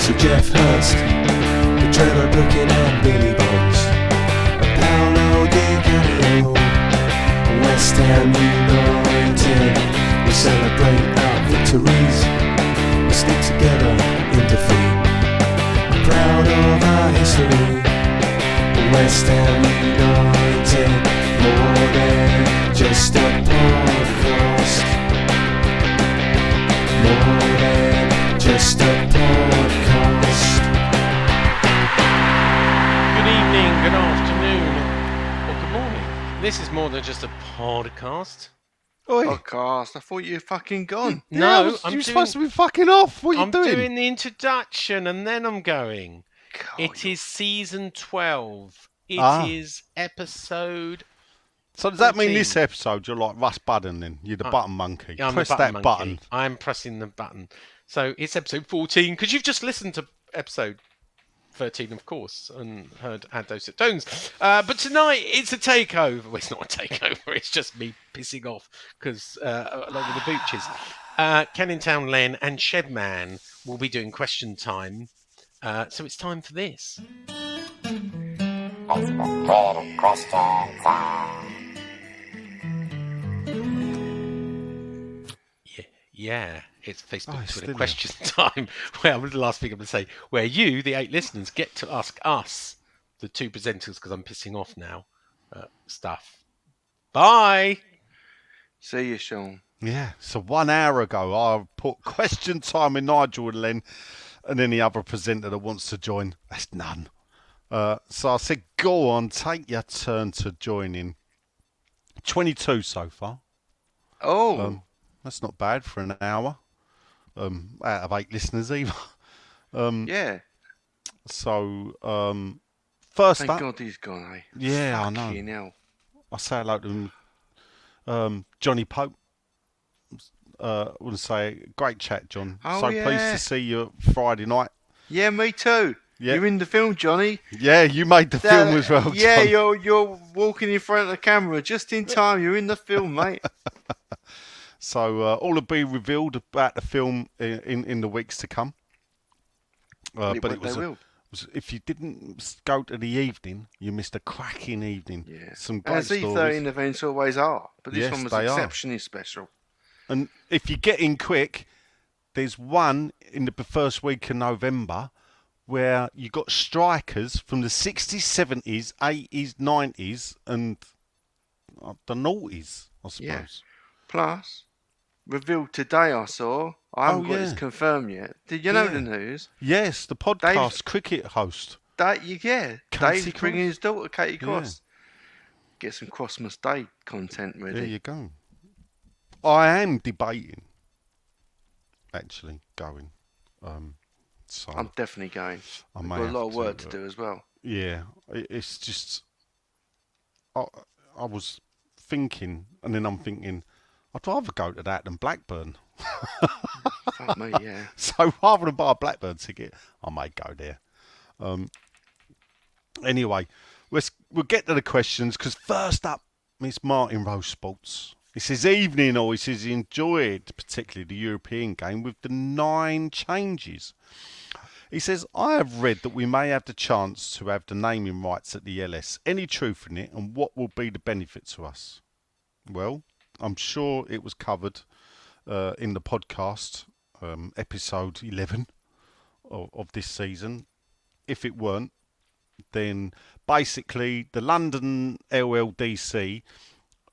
of Jeff Hurst, with Trevor Brooking and Billy Bonds, and Paolo Di Canio. West Ham United, we celebrate our victories, we stick together in defeat. We're proud of our history. West Ham United, more than just a podcast. More than just a podcast. Good evening, good afternoon, or good morning. This is more than just a podcast. Oi. Podcast. I thought you were fucking gone. No, you're supposed to be fucking off. What are you I'm doing? doing the introduction and then I'm going. God, It is season 12. It is episode. So does that mean 14. this episode you're like Russ Budden then? You're the button monkey. I'm Press the that button. button. I'm pressing the button. So it's episode 14 because you've just listened to episode 13, of course, and had those tones. But tonight it's a takeover. Well, it's not a takeover. It's just me pissing off because along with the booches, Kennintown Len and Shedman will be doing question time. So it's time for this. Yeah, it's Facebook Twitter question time. Well, the last thing I'm going to say, where you, the 8 listeners, get to ask us, the 2 presenters, because I'm pissing off now, stuff. Bye! see you, Sean. Yeah, so 1 hour ago I put question time with Nigel and Len, and any other presenter that wants to join, that's none. So I said, go on, take your turn to join in. 22 so far. Oh, That's not bad for an hour. Out of 8 listeners either. yeah. So, first Thank up. God he's gone, eh? Yeah, I know. Fucking hell. I say hello to Johnny Pope. I want to say, great chat, John. Oh, so yeah. pleased to see you Friday night. Yeah, me too. Yeah. You're in the film, Johnny. Yeah, you made the film as well, Yeah, John. you're walking in front of the camera just in time. You're in the film, mate. So all will be revealed about the film in the weeks to come. But it was, They will. if you didn't go to the evening, you missed a cracking evening. Yeah. Some great As stories. E13 events always are, but this Yes, one was they are. exceptionally special. And if you get in quick, there's one in the first week of November where you got strikers from the 60s, 70s, 80s, 90s, and the noughties, I suppose. Yeah. Plus, revealed today I saw. I haven't got this confirmed yet. Did you know the news? Yes, the podcast cricket host. Dave's Casey bringing Cross? his daughter Katie Yeah. Cross. Get some Christmas Day content ready. There you go. I am debating, actually, going. So I'm definitely going. I I've may got a have lot of work to do as well. Yeah, it's just. I was thinking, and then I'm thinking, I'd rather go to that than Blackburn. Fuck me, yeah. So rather than buy a Blackburn ticket, I may go there. Anyway, we'll get to the questions, because first up, Miss Martin Rose Sports. He says, evening, or he says he enjoyed particularly the European game with the 9 changes. He says, I have read that we may have the chance to have the naming rights at the LS. Any truth in it, and what will be the benefit to us? Well, I'm sure it was covered in the podcast, episode 11 of this season. If it weren't, then basically the London LLDC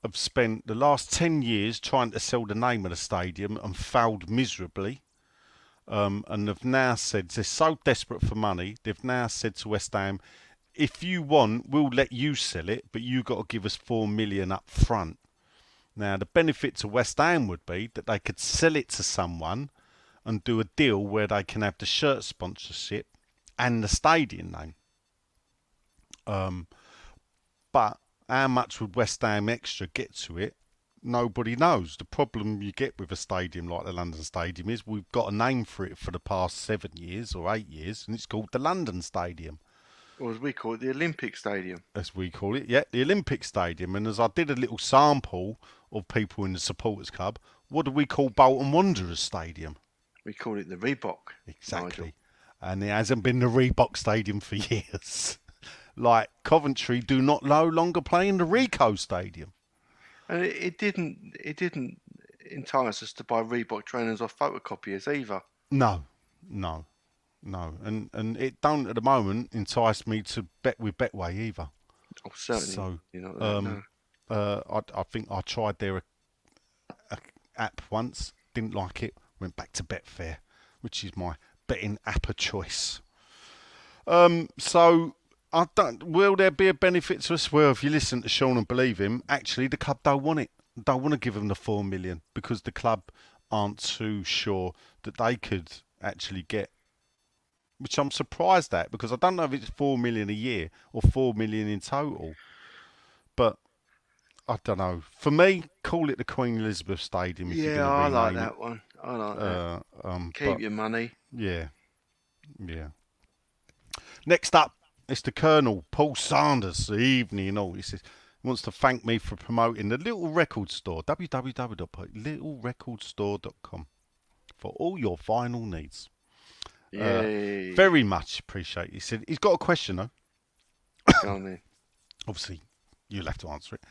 have spent the last 10 years trying to sell the name of the stadium and failed miserably. And they've now said, they're so desperate for money, they've now said to West Ham, if you want, we'll let you sell it, but you've got to give us 4 million up front. Now, the benefit to West Ham would be that they could sell it to someone and do a deal where they can have the shirt sponsorship and the stadium name. But how much would West Ham Extra get to it? Nobody knows. The problem you get with a stadium like the London Stadium is we've got a name for it for the past 7 years or 8 years, and it's called the London Stadium. Or as we call it, the Olympic Stadium. As we call it, yeah, the Olympic Stadium. And as I did a little sample of people in the supporters club, what do we call Bolton Wanderers Stadium? We call it the Reebok. Exactly. Nigel. and it hasn't been the Reebok Stadium for years. Like Coventry do not no longer play in the Ricoh Stadium. And it didn't entice us to buy Reebok trainers off photocopiers either. No. And it don't at the moment entice me to bet with Betway either. Oh, certainly. So, no. I think I tried their app once, didn't like it, went back to Betfair, which is my betting app of choice. So I don't. Will there be a benefit to us? Well, if you listen to Sean and believe him, actually the club don't want it. Don't want to give them the 4 million because the club aren't too sure that they could actually get. Which I'm surprised at because I don't know if it's 4 million a year or 4 million in total. But I don't know. For me, call it the Queen Elizabeth Stadium. If you're Yeah, going to I rename like it. that one. I like that. Keep your money. Yeah. Next up, it's the Colonel, Paul Sanders. Evening, all. He says he wants to thank me for promoting the Little Record Store, www.littlerecordstore.com, for all your vinyl needs. Yay. Very much appreciate. He said he's got a question though. Go on then. Obviously, you'll have to answer it.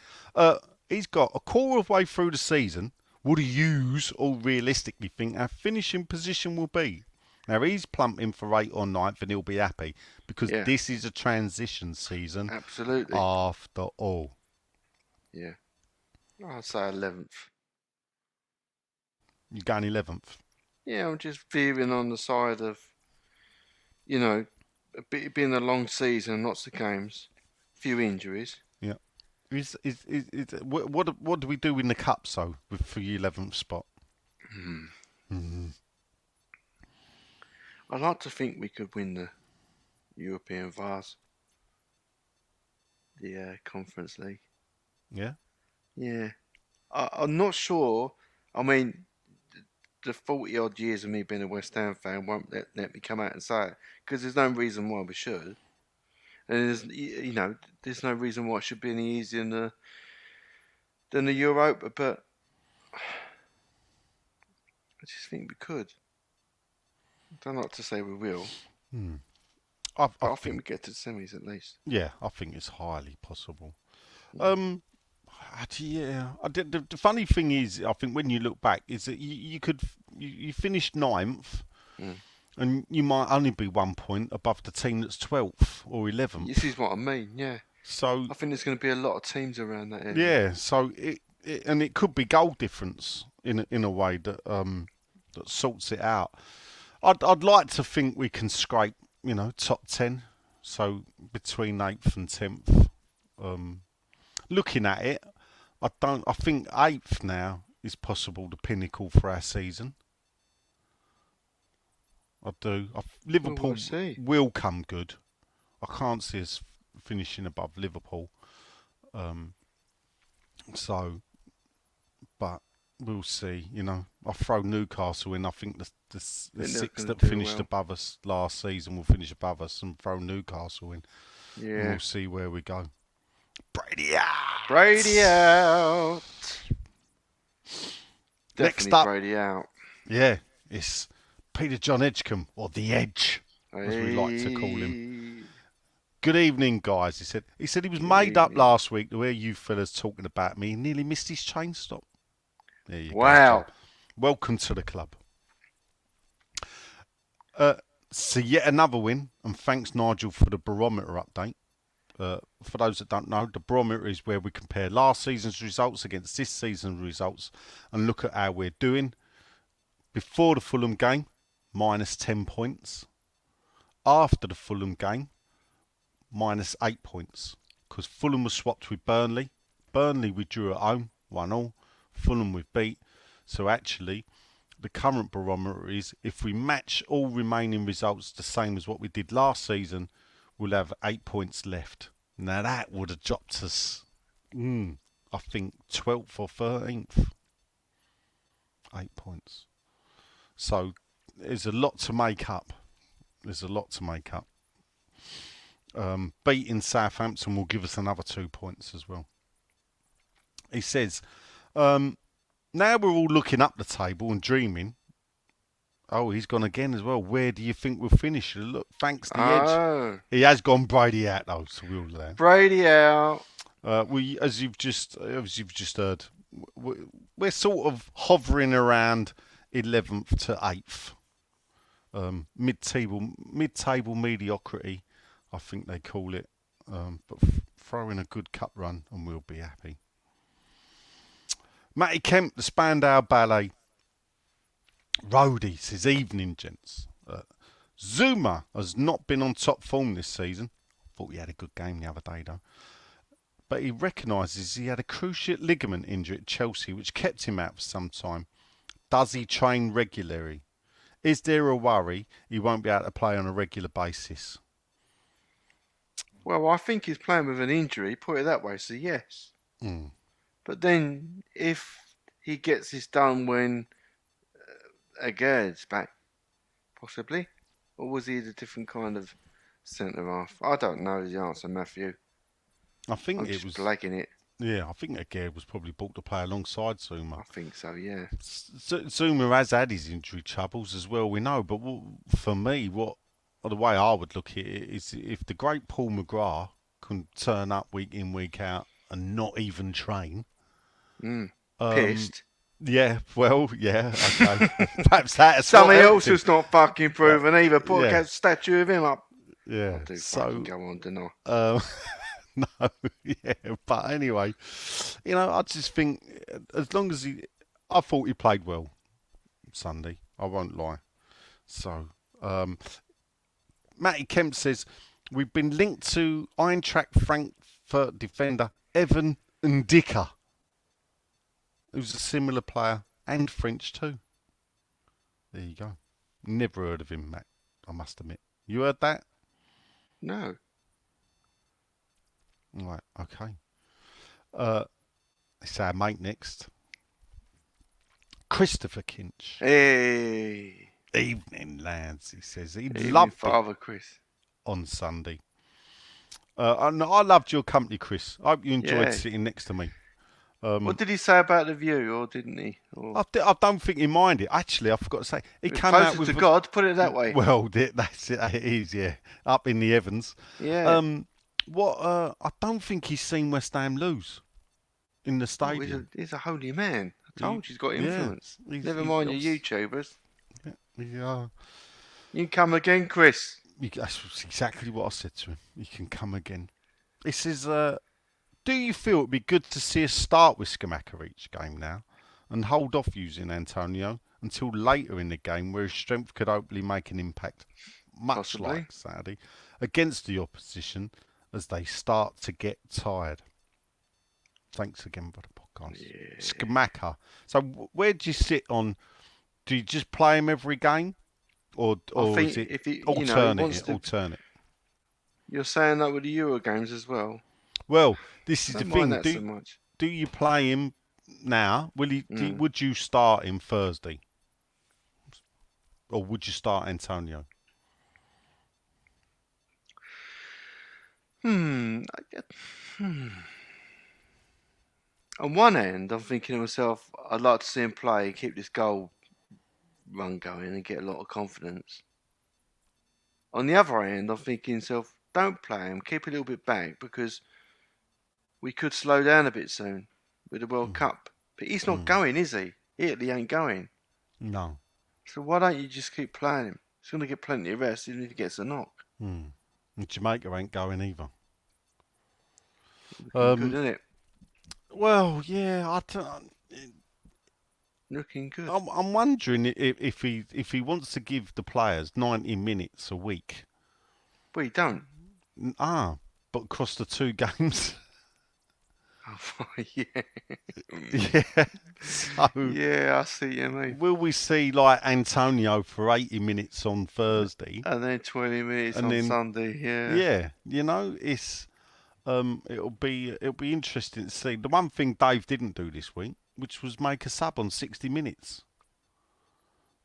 He's got a quarter of the way through the season. Would he use or realistically think our finishing position will be? Now he's plumping for 8th or 9th and he'll be happy because this is a transition season. Absolutely. After all. Yeah. I'll say 11th. You're going 11th. Yeah, I'm just veering on the side of, it being a long season, lots of games, few injuries. Yeah. What do we do in the cups though for the 11th spot? I'd like to think we could win the European Vase, the Conference League. Yeah. Yeah, I'm not sure. I mean, the 40 odd years of me being a West Ham fan won't let me come out and say it because there's no reason why we should, and there's no reason why it should be any easier than the Europa. But I just think we could. I don't like to say we will. I think we get to the semis at least. Yeah, I think it's highly possible. The funny thing is, I think when you look back, is that you finished 9th, and you might only be 1 point above the team that's 12th or 11th. This is what I mean, yeah. So I think there's going to be a lot of teams around that area. Yeah, so it could be goal difference in a way that that sorts it out. I'd like to think we can scrape, top 10, so between 8th and 10th. Looking at it, I think 8th now is possible the pinnacle for our season. I do. Liverpool will come good. I can't see us finishing above Liverpool. But we'll see. I'll throw Newcastle in. I think the 6 that finished above us last season will finish above us, and throw Newcastle in. Yeah. And we'll see where we go. Brady out. Brady out. Definitely Next up, Brady out. Yeah, it's Peter John Edgecombe, or The Edge, as we like to call him. Good evening, guys. He said he was made up last week to hear you fellas talking about me. He nearly missed his train stop. There you go. Wow. Welcome to the club. So yet another win, and thanks Nigel for the barometer update. For those that don't know, the barometer is where we compare last season's results against this season's results and look at how we're doing. Before the Fulham game, minus 10 points. After the Fulham game, minus 8 points. Because Fulham was swapped with Burnley. Burnley we drew at home, 1-1. Fulham we beat. So actually, the current barometer is if we match all remaining results the same as what we did last season, we'll have 8 points left. Now that would have dropped us, I think, 12th or 13th. 8 points. So there's a lot to make up. Beating Southampton will give us another 2 points as well. He says, now we're all looking up the table and dreaming Oh, he's gone again as well. Where do you think we'll finish? Look, thanks the edge. Oh, He has gone Brady out though, so we'll there. Brady out. We, as you've just heard, we're sort of hovering around 11th to 8th. Mid-table mediocrity, I think they call it. But throw in a good cup run and we'll be happy. Matty Kemp, the Spandau Ballet. Roadie says, evening, gents. Zuma has not been on top form this season. Thought he had a good game the other day, though. But he recognises he had a cruciate ligament injury at Chelsea, which kept him out for some time. Does he train regularly? Is there a worry he won't be able to play on a regular basis? Well, I think he's playing with an injury, put it that way, so yes. Mm. But then, if he gets this done when Agard's back, possibly? Or was he a different kind of centre half? I don't know the answer, Matthew. I think I'm it just was. blagging it. Yeah, I think Agard was probably bought to play alongside Zuma. I think so, yeah. Zuma has had his injury troubles as well, we know. But for me, the way I would look at it is if the great Paul McGrath can turn up week in, week out and not even train. Pissed. Yeah, well, yeah, okay. Perhaps that's Somebody what else helped him. who's not fucking proven either. Put Yeah. a statue of him up. Yeah, I do so fucking go on, don't I? no, yeah, but anyway, I just think as long as I thought he played well Sunday. I won't lie. So, Matty Kemp says we've been linked to Eintracht Frankfurt defender Evan Ndicka, who's a similar player and French too. There you go. Never heard of him, Matt. I must admit. You heard that? No. Right, okay. It's our mate next. Christopher Kinch. Hey. Evening, lads, he says. He Evening, loved Father it Chris. on Sunday. And I loved your company, Chris. I hope you enjoyed Yeah. sitting next to me. What did he say about the view, or didn't he? Or... I don't think he minded. Actually, I forgot to say. He came closer out with... to God, put it that way. Well, that's it. It is, yeah. Up in the heavens. Yeah. I don't think he's seen West Ham lose in the Oh, stadium. he's a holy man. I told you he's got influence. He's Never mind your YouTubers. Yeah. You can come again, Chris. That's exactly what I said to him. You can come again. He says, do you feel it'd be good to see us start with Skamaka each game now and hold off using Antonio until later in the game where his strength could hopefully make an impact, much Possibly. like Saturday, against the opposition as they start to get tired? Thanks again for the podcast. Yeah. Skamaka. So where do you sit on... Do you just play him every game? Or think is it if he, alternate? wants to- alternate. You're saying that with the Euro games as well. Well, this is Don't the mind thing. that so much. Do you play him now? Would you start him Thursday? Or would you start Antonio? On one end, I'm thinking to myself, I'd like to see him play, keep this goal run going and get a lot of confidence. On the other end, I'm thinking to myself, don't play him, keep a little bit back because we could slow down a bit soon with the World Cup. But he's not going, is he? Italy ain't going. No. So why don't you just keep playing him? He's going to get plenty of rest even if he gets a knock. And Jamaica ain't going either. Good, isn't it? Well, yeah, Looking good. I'm wondering if he wants to give the players 90 minutes a week. Well, you don't. But across the two games. Oh, yeah. Yeah. So Yeah, I see what you mean. will we see like Antonio for 80 minutes on Thursday? And then 20 minutes And on then- Sunday, yeah. Yeah, it's it'll be interesting to see. The one thing Dave didn't do this week, which was make a sub on 60 minutes.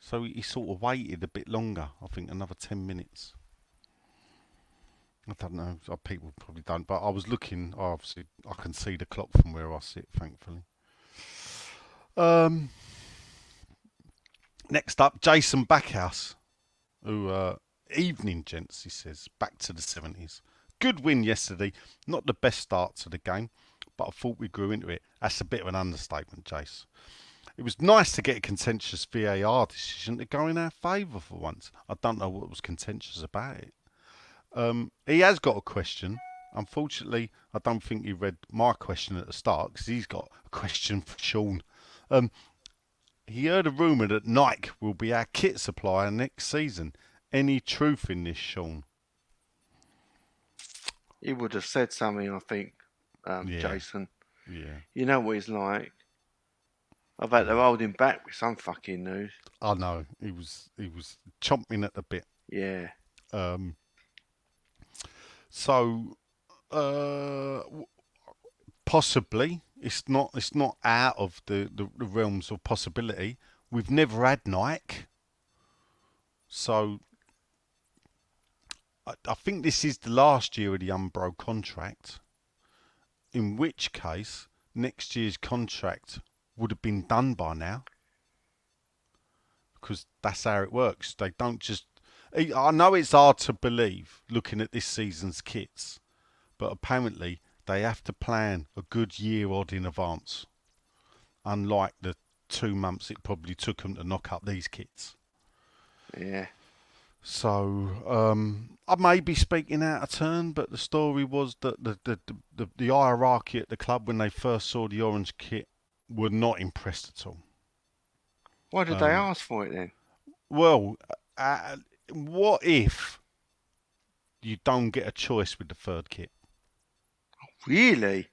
So he sort of waited a bit longer. I think another 10 minutes. I don't know. People probably don't. But I was looking. Obviously, I can see the clock from where I sit. Thankfully. Next up, Jason Backhouse, who evening gents, he says, back to the 70s. Good win yesterday. Not the best start to the game, but I thought we grew into it. That's a bit of an understatement, Jace. It was nice to get a contentious VAR decision to go in our favour for once. I don't know what was contentious about it. He has got a question. Unfortunately, I don't think he read my question at the start because he's got a question for Sean. He heard a rumour that Nike will be our kit supplier next season. Any truth in this, Sean? He would have said something, I think, Yeah. Jason. Yeah. You know what he's like. I bet they're holding back with some fucking news. I know. He was chomping at the bit. Yeah. So, possibly it's not out of the realms of possibility. We've never had Nike, so I think this is the last year of the Umbro contract. In which case, next year's contract would have been done by now, because that's how it works. They don't just. I know it's hard to believe looking at this season's kits, but apparently they have to plan a good year odd in advance, unlike the 2 months it probably took them to knock up these kits. Yeah. So I may be speaking out of turn, but the story was that the hierarchy at the club, when they first saw the orange kit, were not impressed at all. Why did they ask for it then? Well, what if you don't get a choice with the third kit? Really?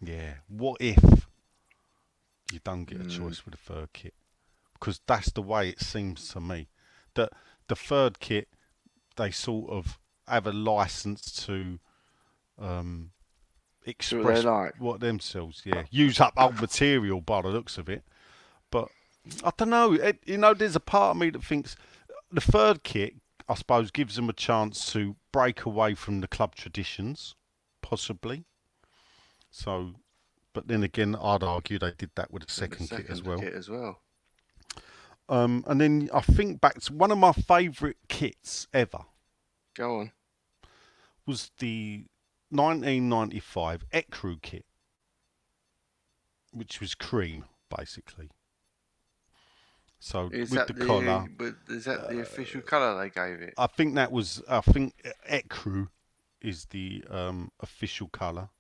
Yeah. What if you don't get a choice with the third kit? Because that's the way it seems to me. That the third kit, they sort of have a license to express what themselves. Yeah, use up old material by the looks of it. But I don't know. There's a part of me that thinks the third kit, I suppose, gives them a chance to break away from the club traditions, possibly. So, but then again, I'd argue they did that with the second kit as well. And then I think back to one of my favourite kits ever. Go on. Was the 1995 Ecru kit, which was cream, basically. So Is with the collar. But is that the official colour they gave it? I think Ecru is the official colour.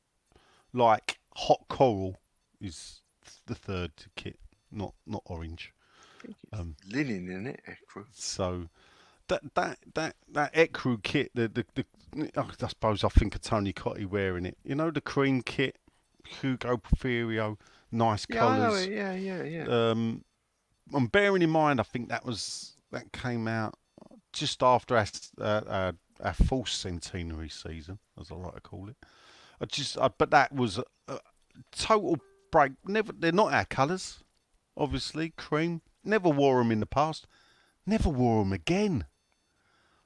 Like hot coral is the third kit, not orange. I think it's linen in it, Ecru. So that Ecru kit, I suppose I think of Tony Cottee wearing it. You know, the cream kit, Hugo Porfirio, nice colours. Yeah. And bearing in mind, I think that came out just after our fourth centenary season, as I like to call it. But that was a total break. They're not our colours, obviously. Cream. Never wore them in the past. Never wore them again.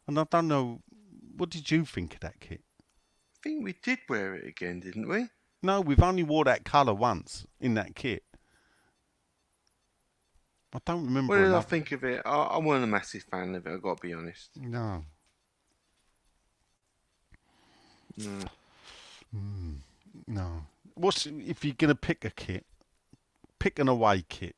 And I don't know. What did you think of that kit? I think we did wear it again, didn't we? No, we've only wore that colour once in that kit. I don't remember. What did I think of it? I wasn't a massive fan of it, I've got to be honest. No. No. If you're going to pick a kit, pick an away kit.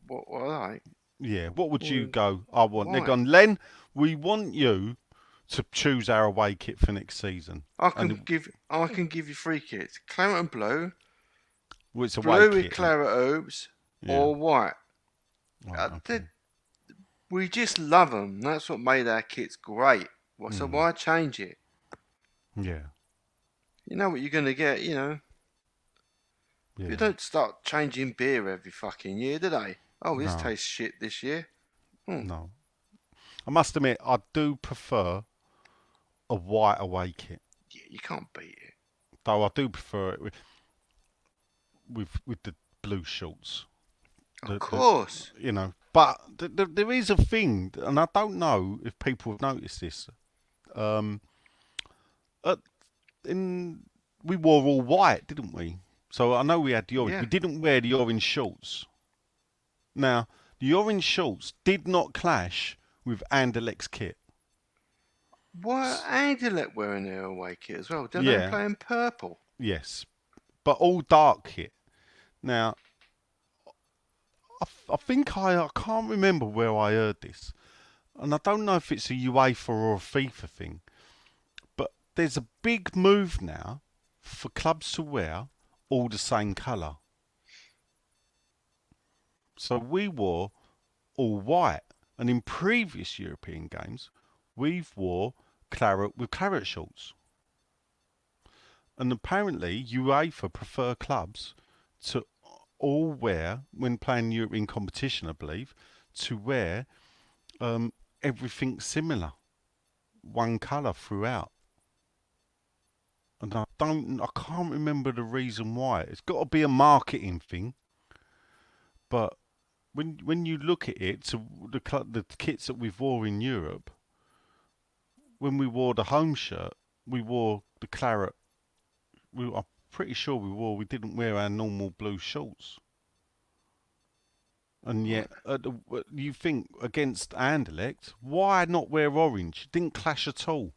What I like? Yeah, what would you go? I want. Why? They're gone, Len, we want you to choose our away kit for next season. I can give you 3 kits. Claret and blue. Well, it's blue with claret herbs or white. Right, okay. We just love them. That's what made our kits great. So why change it? Yeah. You know what you're going to get, Yeah. You don't start changing beer every fucking year, do they? Oh, this tastes shit this year. No. I must admit, I do prefer a white away kit. Yeah, you can't beat it. Though I do prefer it with the blue shorts. Of course. But there is a thing, and I don't know if people have noticed this. We wore all white, didn't we? So I know we had the orange. Yeah. We didn't wear the orange shorts. Now, the orange shorts did not clash with Anderlecht's kit. Why are Andelette wearing their away kit as well? Don't they Yeah. play in purple? Yes, but all dark kit. Now, I think I can't remember where I heard this, and I don't know if it's a UEFA or a FIFA thing, but there's a big move now for clubs to wear all the same colour. So we wore all white, and in previous European games, we've wore claret with claret shorts. And apparently UEFA prefer clubs to all wear, when playing European competition, I believe, to wear everything similar, one colour throughout. And I can't remember the reason why. It's got to be a marketing thing. But when you look at it, to the kits that we've wore in Europe, when we wore the home shirt, we wore the claret. I'm pretty sure we didn't wear our normal blue shorts. And yet, you think against Anderlecht, why not wear orange? It didn't clash at all.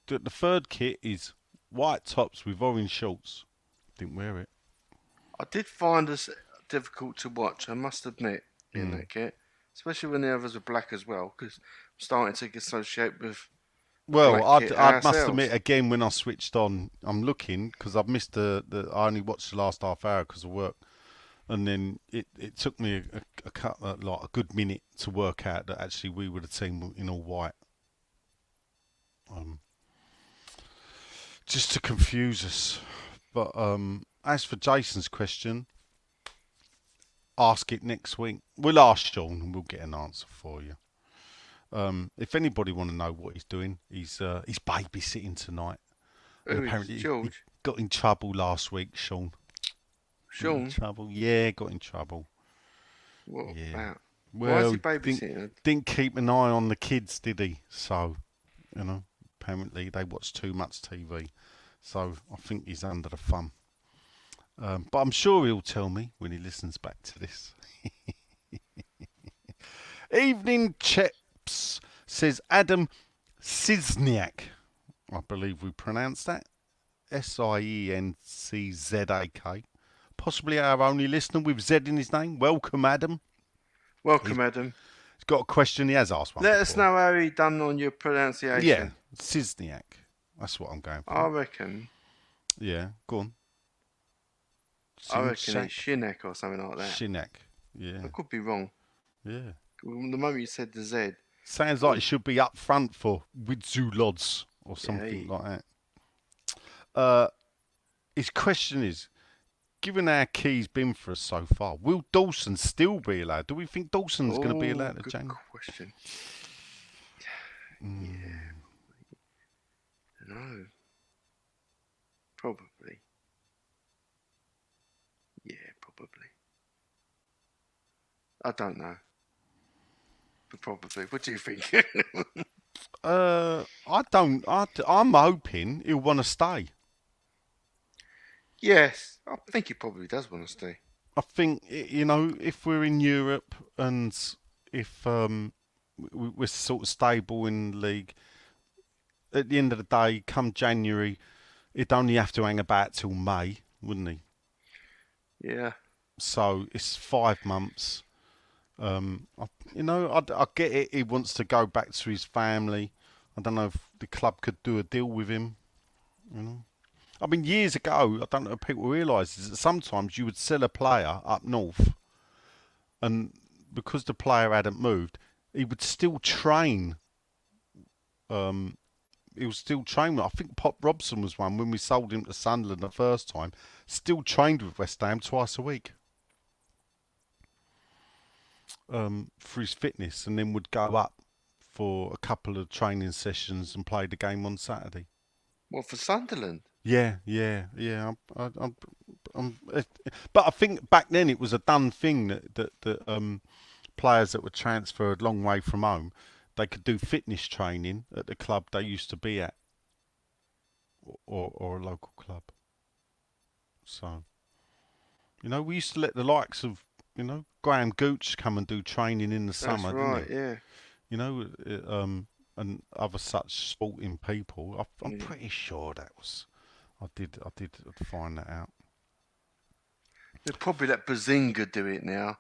The third kit is white tops with orange shorts. Didn't wear it. I did find this difficult to watch, I must admit, in that kit. Especially when the others were black as well, because I'm starting to associate with Well, black kit I must ourselves. admit again, when I switched on, I'm looking because I've missed I only watched the last half hour because of work, and then it took me a good minute to work out that actually we were the team in all white. Just to confuse us. But as for Jason's question, ask it next week. We'll ask Sean and we'll get an answer for you. If anybody want to know what he's doing, he's babysitting tonight. And Who apparently is he George? got in trouble last week, Sean. Got in Sean? trouble? Yeah, got in trouble. What Yeah. about? Well, Why is he babysitting? didn't keep an eye on the kids, did he? So, apparently they watch too much TV. So I think he's under the thumb. But I'm sure he'll tell me when he listens back to this. Evening Chips, says Adam Sizniak. I believe we pronounced that. Sienczak. Possibly our only listener with Z in his name. Welcome, Adam. Welcome, Adam. He's got a question. He has asked one Let before. us know how he done on your pronunciation. Yeah, Sizniak. That's what I'm going for. I reckon. Yeah, go on. I reckon it's Shinek or something like that. Shinek. Yeah. I could be wrong. Yeah. The moment you said the Z. Sounds like it should be up front for Widzulods or something like that. His question is, given how Key's been for us so far, will Dawson still be allowed? Do we think Dawson's going to be allowed to good change? question. Yeah. No. Probably. Yeah, probably. I don't know. But probably. What do you think? I don't. I'm hoping he'll want to stay. Yes, I think he probably does want to stay. I think, if we're in Europe and if we're sort of stable in the league, at the end of the day, come January, he'd only have to hang about till May, wouldn't he? Yeah. So it's 5 months. I get it. He wants to go back to his family. I don't know if the club could do a deal with him. I mean, years ago, I don't know if people realise is that sometimes you would sell a player up north, and because the player hadn't moved, he would still train. He was still training. I think Pop Robson was one when we sold him to Sunderland the first time. Still trained with West Ham twice a week. For his fitness, and then would go up for a couple of training sessions and play the game on Saturday. What, for Sunderland? Yeah. But I think back then it was a done thing that players that were transferred a long way from home, they could do fitness training at the club they used to be at, or a local club. So, we used to let the likes of, Graham Gooch come and do training in the summer, right, didn't he? yeah. And other such sporting people. I'm Yeah. pretty sure that was. I did find that out. They'll probably let Bazinga do it now.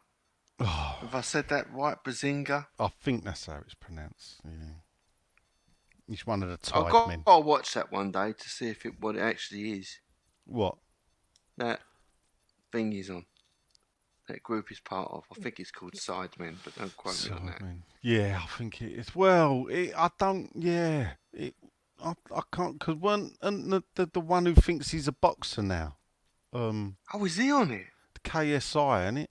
Oh, Have I said that right, Bazinga? I think that's how it's pronounced. Yeah. He's one of the I've Tide men. got to watch that one day to see what it actually is. What? That thing he's on. That group he's part of. I think it's called Sidemen, but don't quote me on that. Yeah, I think it is. Well, I don't. Yeah, I can't because and the one who thinks he's a boxer now. Oh, is he on it? The KSI, ain't it?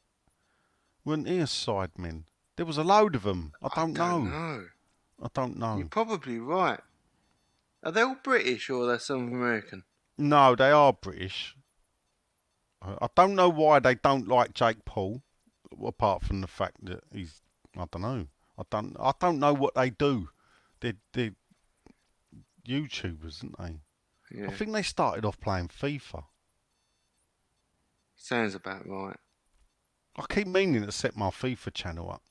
Weren't he a Sidemen? There was a load of them. I don't know. I don't know. You're probably right. Are they all British or are they some American? No, they are British. I don't know why they don't like Jake Paul, apart from the fact that he's. I don't know. I don't know what they do. They're YouTubers, aren't they? Yeah. I think they started off playing FIFA. Sounds about right. I keep meaning to set my FIFA channel up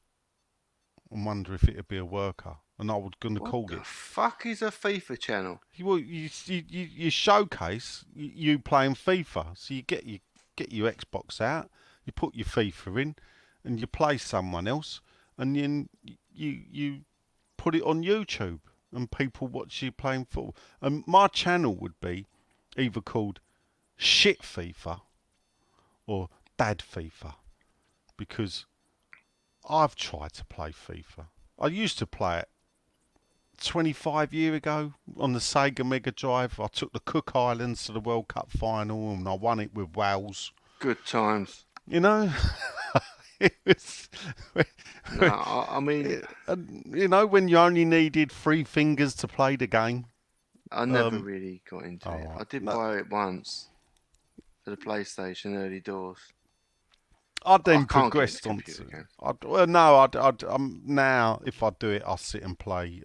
and wonder if it'd be a worker. And I was going to call What the it. fuck is a FIFA channel? You showcase you playing FIFA. So you get your Xbox out, you put your FIFA in, and you play someone else, and then you put it on YouTube, and people watch you playing football. And my channel would be either called Shit FIFA or Dad FIFA, because I've tried to play FIFA. I used to play it 25 years ago on the Sega Mega Drive. I took the Cook Islands to the World Cup final and I won it with Wales. Good times. It was. No, I mean, when you only needed 3 fingers to play the game. I never really got into it. right. I did buy it once for the PlayStation early doors. I'd then can't progressed get into onto. again. Now if I do it, I'll sit and play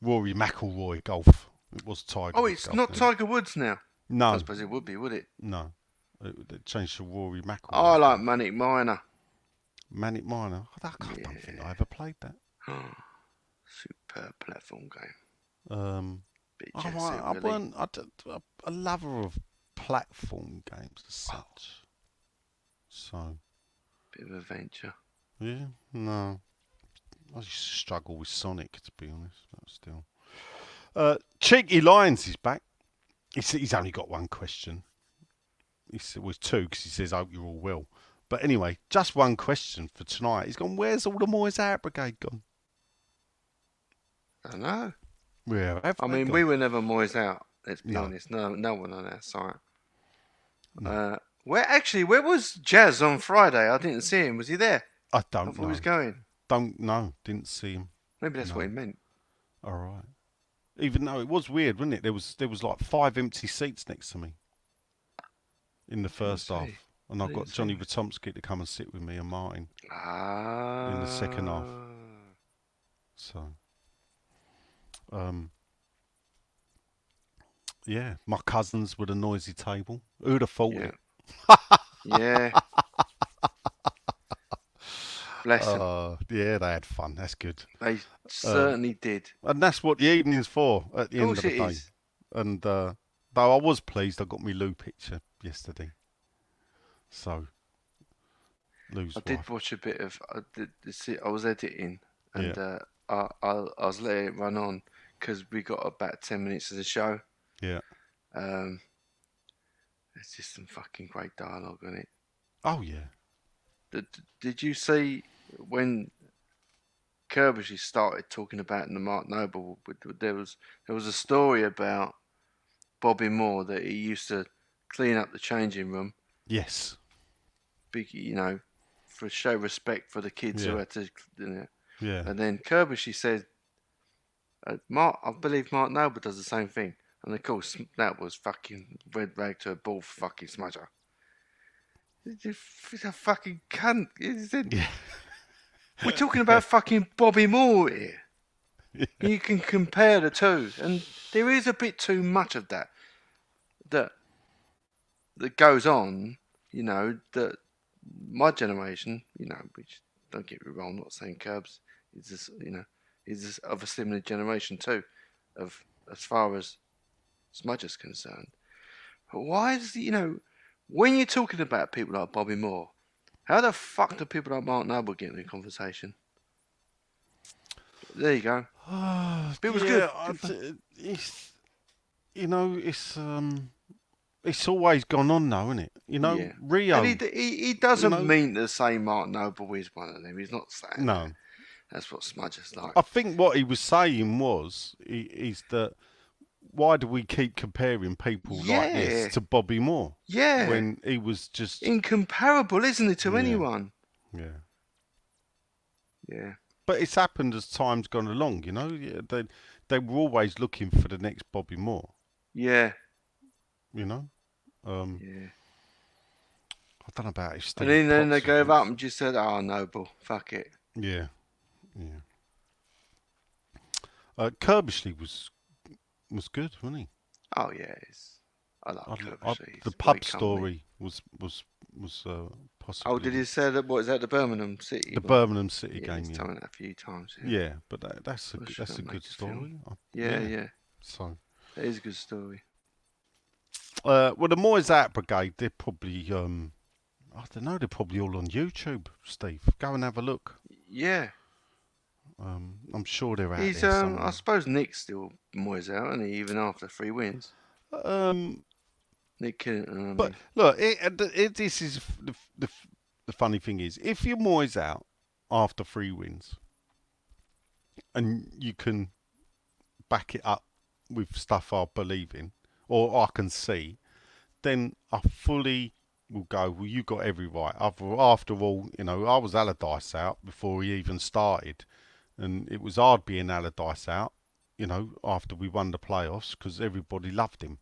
Rory McIlroy golf. It was Tiger. Oh, Woods it's golf, not wasn't Tiger Woods now. No, I suppose it would be, would it? no, it changed to Rory McIlroy. Oh, I like Manic Miner. Manic Miner. I don't think I ever played that. Superb platform game. Bit jet set, I really. weren't a lover of platform games as such. So. Bit of adventure. Yeah, no. I used to struggle with Sonic, to be honest, but still. Cheeky Lions is back. He's only got one question. It was 2 because he says, "I hope you're all well." But anyway, just one question for tonight. He's gone, "Where's all the Moyes Out Brigade gone?" I don't know. Where have I they mean, gone? we were never Moyes out. Let's be No. honest. No one on our site. No. Where was Jazz on Friday? I didn't see him. Was he there? I I don't thought know. he was going. Don't know. Didn't see him. Maybe that's what he meant. All right. Even though it was weird, wasn't it? There was like 5 empty seats next to me in the first half, and I've got Johnny Vitomsky to come and sit with me and Martin in the second half. So, yeah, my cousins with a noisy table. Who'd have thought it? Yeah. Bless them. Yeah, they had fun. That's good. They certainly did. And that's what the evening's for at the end of the it day. is. And though I was pleased, I got my Lou picture yesterday. So, Lou's I wife. did watch a bit of. I was editing, and I was letting it run on because we got about 10 minutes of the show. Yeah. There's just some fucking great dialogue on it. Oh yeah. Did you see when Kirbishy started talking about in the Mark Noble? There was a story about Bobby Moore that he used to clean up the changing room. Yes. For show respect for the kids who had to. Yeah. And then Kirbishy said, I believe Mark Noble does the same thing. And of course, that was fucking red rag to a bull fucking smudger. He's a fucking cunt. We're talking about fucking Bobby Moore here. Yeah. You can compare the two. And there is a bit too much of that. that goes on, that my generation, which don't get me wrong, I'm not saying Curbs is this, is this of a similar generation too, of as far as Smudge is concerned. But why is when you're talking about people like Bobby Moore, how the fuck do people like Mark Noble get in the conversation? There you go. It was good. It's it's always gone on though, isn't it? Yeah. Rio. And he doesn't mean to say Mark Noble is one of them. He's not saying No. that. That's what Smudge is like. I think what he was saying is that why do we keep comparing people like this to Bobby Moore? Yeah. When he was just incomparable, isn't it, to anyone? Yeah. Yeah. But it's happened as time's gone along, They were always looking for the next Bobby Moore. Yeah. Yeah. I don't know about his Steve And then they Potts gave or up and just said, "Oh, Noble, fuck it." Yeah. Kirbishley was good, wasn't he? Oh yeah, I like Kirbishley. The pub story was possibly. Oh, did he say that? What is that? The Birmingham City. The Birmingham City game. He's told that a few times. Yeah, but that's a good story. Yeah. So that is a good story. Well, the Moyes Out Brigade, they're probably I don't know, they're probably all on YouTube. Steve, go and have a look. Yeah. I'm sure they're out He's there somewhere. I suppose Nick's still Moyes Out, isn't he? Even after 3 wins. Nick Killington. But look, this is the funny thing is, if you're Moyes Out after 3 wins, and you can back it up with stuff I believe in, or I can see, then I fully will go, well, you got every right. After all, I was Allardyce out before he even started. And it was hard being Allardyce out, after we won the playoffs, because everybody loved him.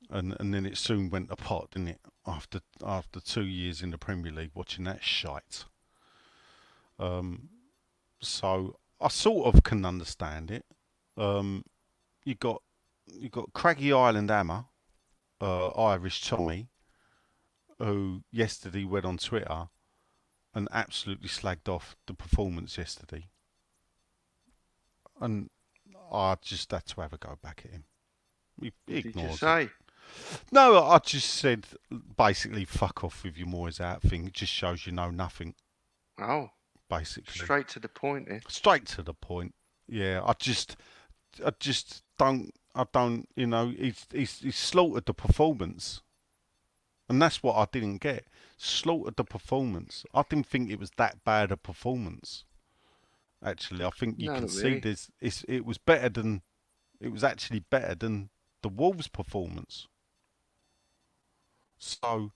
And then it soon went to pot, didn't it? After 2 years in the Premier League, watching that shite. So I sort of can understand it. You got Craggy Island Hammer, Irish Tommy, who yesterday went on Twitter and absolutely slagged off the performance yesterday. And I just had to have a go back at him. He Did you ignored say? it. No, I just said basically fuck off with your Moyes Out thing. It just shows you know nothing. Oh. Basically. Straight to the point, eh? Straight to the point. Yeah, I just don't. He's slaughtered the performance, and that's what I didn't get. Slaughtered the performance. I didn't think it was that bad a performance. Actually, I think you can see this. It was better than. It was actually better than the Wolves' performance. So,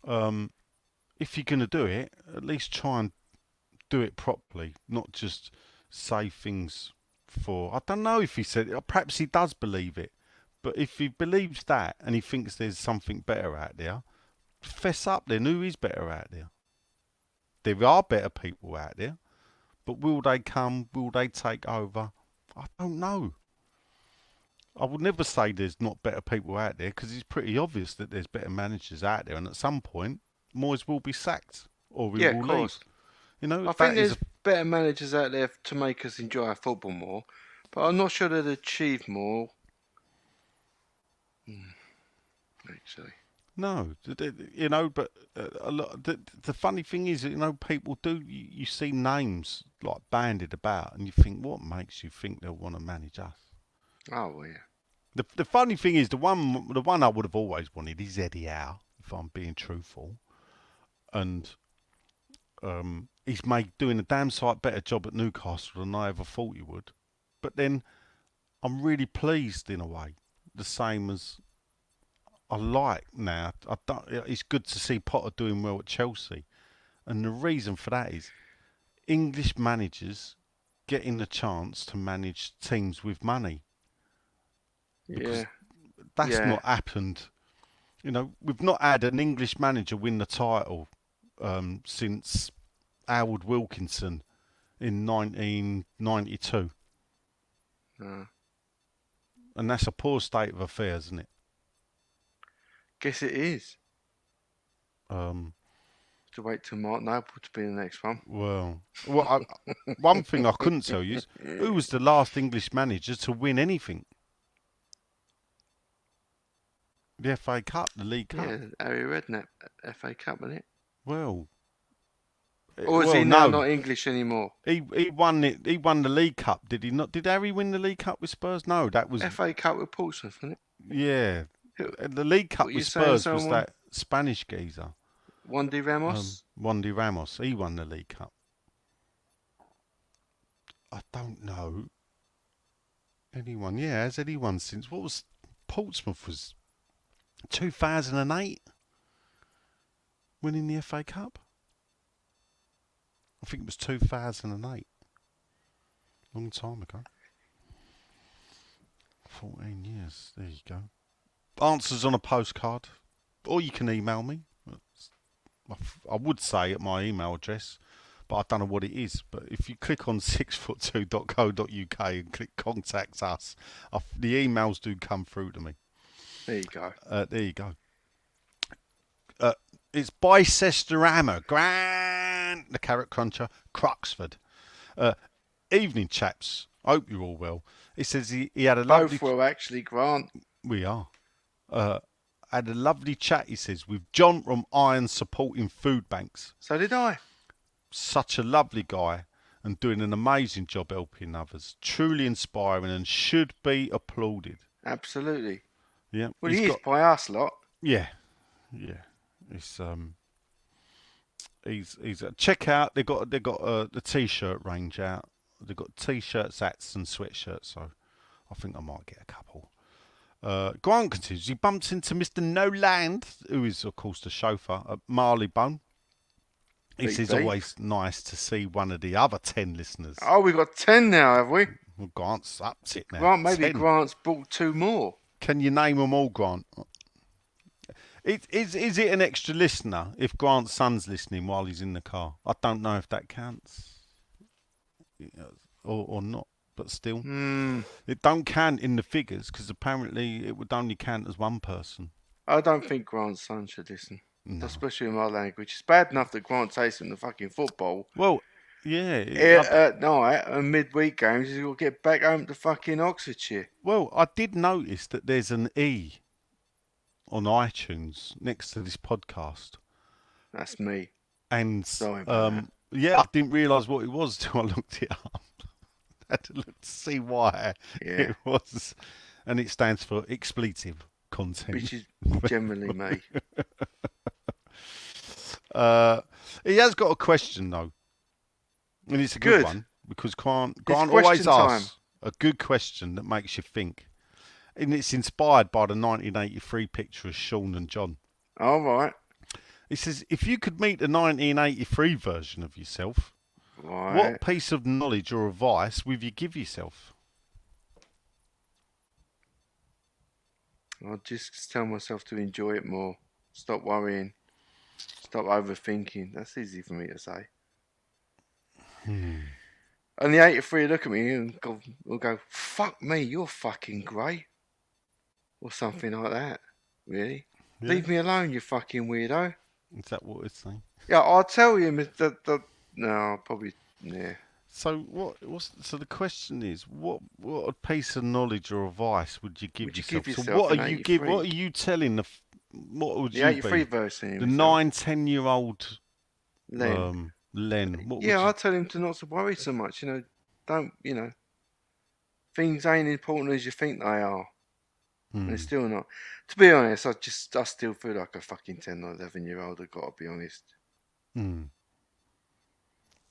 if you're gonna do it, at least try and do it properly, not just say things for. I don't know if he said it. Perhaps he does believe it, but if he believes that and he thinks there's something better out there, fess up then. Who is better out there? There are better people out there, but will they come? Will they take over? I don't know. I would never say there's not better people out there, because it's pretty obvious that there's better managers out there, and at some point Moyes will be sacked or he will leave. I think there's better managers out there to make us enjoy our football more, but I'm not sure they'd achieve more. Actually. No, but a lot. The funny thing is, people do. You see names like bandied about, and you think, what makes you think they'll want to manage us? Oh well, yeah. The funny thing is, the one I would have always wanted is Eddie Howe, if I'm being truthful, and he's doing a damn sight better job at Newcastle than I ever thought he would. But then I'm really pleased in a way, the same as I like now. It's good to see Potter doing well at Chelsea, and the reason for that is English managers getting the chance to manage teams with money. Because that's not happened. We've not had an English manager win the title since Howard Wilkinson in 1992. And that's a poor state of affairs, isn't it? Guess it is. Um, To wait till Mark Noble to be the next one. well, one thing I couldn't tell you is who was the last English manager to win anything? The FA Cup, the League Cup. Yeah, Harry Redknapp, FA Cup, wasn't it? Well, Or is he now not English anymore? He won it. He won the League Cup, did he not? Did Harry win the League Cup with Spurs? No, that was FA Cup with Portsmouth, wasn't it? yeah. The League Cup What with you saying, Spurs was someone? that Spanish geezer, Wandy Ramos? Wandy Ramos. He won the League Cup. I don't know anyone. Yeah, has anyone since what was Portsmouth was 2008 winning the FA Cup? I think it was 2008. Long time ago. 14 years. There you go. Answers on a postcard. Or you can email me. I would say at my email address, but I don't know what it is. But if you click on 6foot2.co.uk and click contact us, the emails do come through to me. There you go. There you go. It's Bicester Grant, the Carrot Cruncher, Cruxford. Evening, chaps. Hope you're all well. He says he had a lovely... Both will actually, Grant. We are. Had a lovely chat, he says, with John from Iron supporting food banks. So did I. Such a lovely guy and doing an amazing job helping others. Truly inspiring and should be applauded. Absolutely. Yeah. Well, he is by us lot. Yeah. He's check out. They got the t-shirt range out. They've got t-shirts, hats, and sweatshirts. So I think I might get a couple. Grant continues. He bumps into Mr. Noland, who is of course the chauffeur at Marleybone. He says always nice to see one of the other 10 listeners. Oh, we got 10 now, have we? Well, Grant's ups it now. Grant, maybe 10. Grant's bought 2 more. Can you name them all, Grant? Is it an extra listener if Grant's son's listening while he's in the car? I don't know if that counts or not, but still. It don't count in the figures because apparently it would only count as one person. I don't think Grant's son should listen. No. Especially in my language. It's bad enough that Grant takes him to fucking football. Well, yeah. At night and midweek games, he's got to get back home to fucking Oxfordshire. Well, I did notice that there's an E on iTunes next to this podcast. That's me. And Sorry about that. yeah, I didn't realise what it was till I looked it up. I had to look to see why it was. And it stands for expletive content. Which is generally me. He has got a question though. And it's a good one because Grant always asks a good question that makes you think. And it's inspired by the 1983 picture of Sean and John. All right. He says, if you could meet the 1983 version of yourself, what piece of knowledge or advice would you give yourself? I'll just tell myself to enjoy it more. Stop worrying. Stop overthinking. That's easy for me to say. And the 83 look at me and will go, fuck me, you're fucking great. Or something like that. Really? Yeah. Leave me alone, you fucking weirdo. Is that what it's saying? Yeah, I'll tell you that. No, probably. Yeah. So so the question is, what a piece of knowledge or advice would you give yourself? So what are you telling what would you be? The 83 version. The 9-10-year-old Len. I'll tell him to not to worry so much. Don't. Things ain't important as you think they are. And they're still not. To be honest, I still feel like a fucking 10 or 11-year-old. I've got to be honest.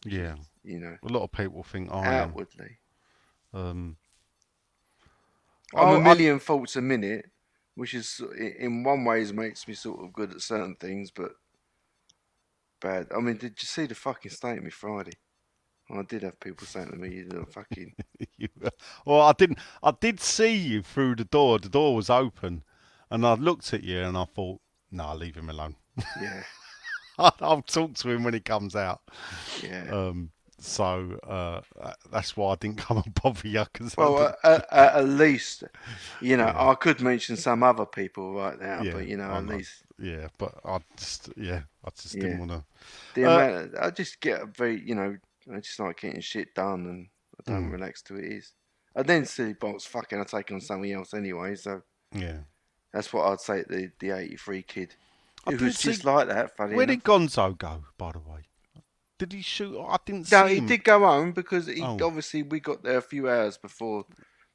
Yeah. A lot of people think I am. Outwardly. I'm a million thoughts a minute, which is in one ways makes me sort of good at certain things, but bad. I mean, did you see the fucking state of me Friday? I did have people saying to me, "You little fucking." Well, I didn't. I did see you through the door. The door was open, and I looked at you and I thought, "No, I'll leave him alone." Yeah. I'll talk to him when he comes out. Yeah. So that's why I didn't come and bother you. Cause Well, at least, Yeah. I could mention some other people right now, yeah, but I at know. least, Yeah, but I just yeah. didn't want to. The amount, I just get very, I just like getting shit done, and I don't relax to it is. And then silly box, fucking, I take on something else anyway. So Yeah. that's what I'd say to the 83 kid, I who didn't was see. just like that. Funny Where did enough. Gonzo go, by the way? Did he shoot? I didn't No, see he him. did go home because he Oh, obviously we got there a few hours before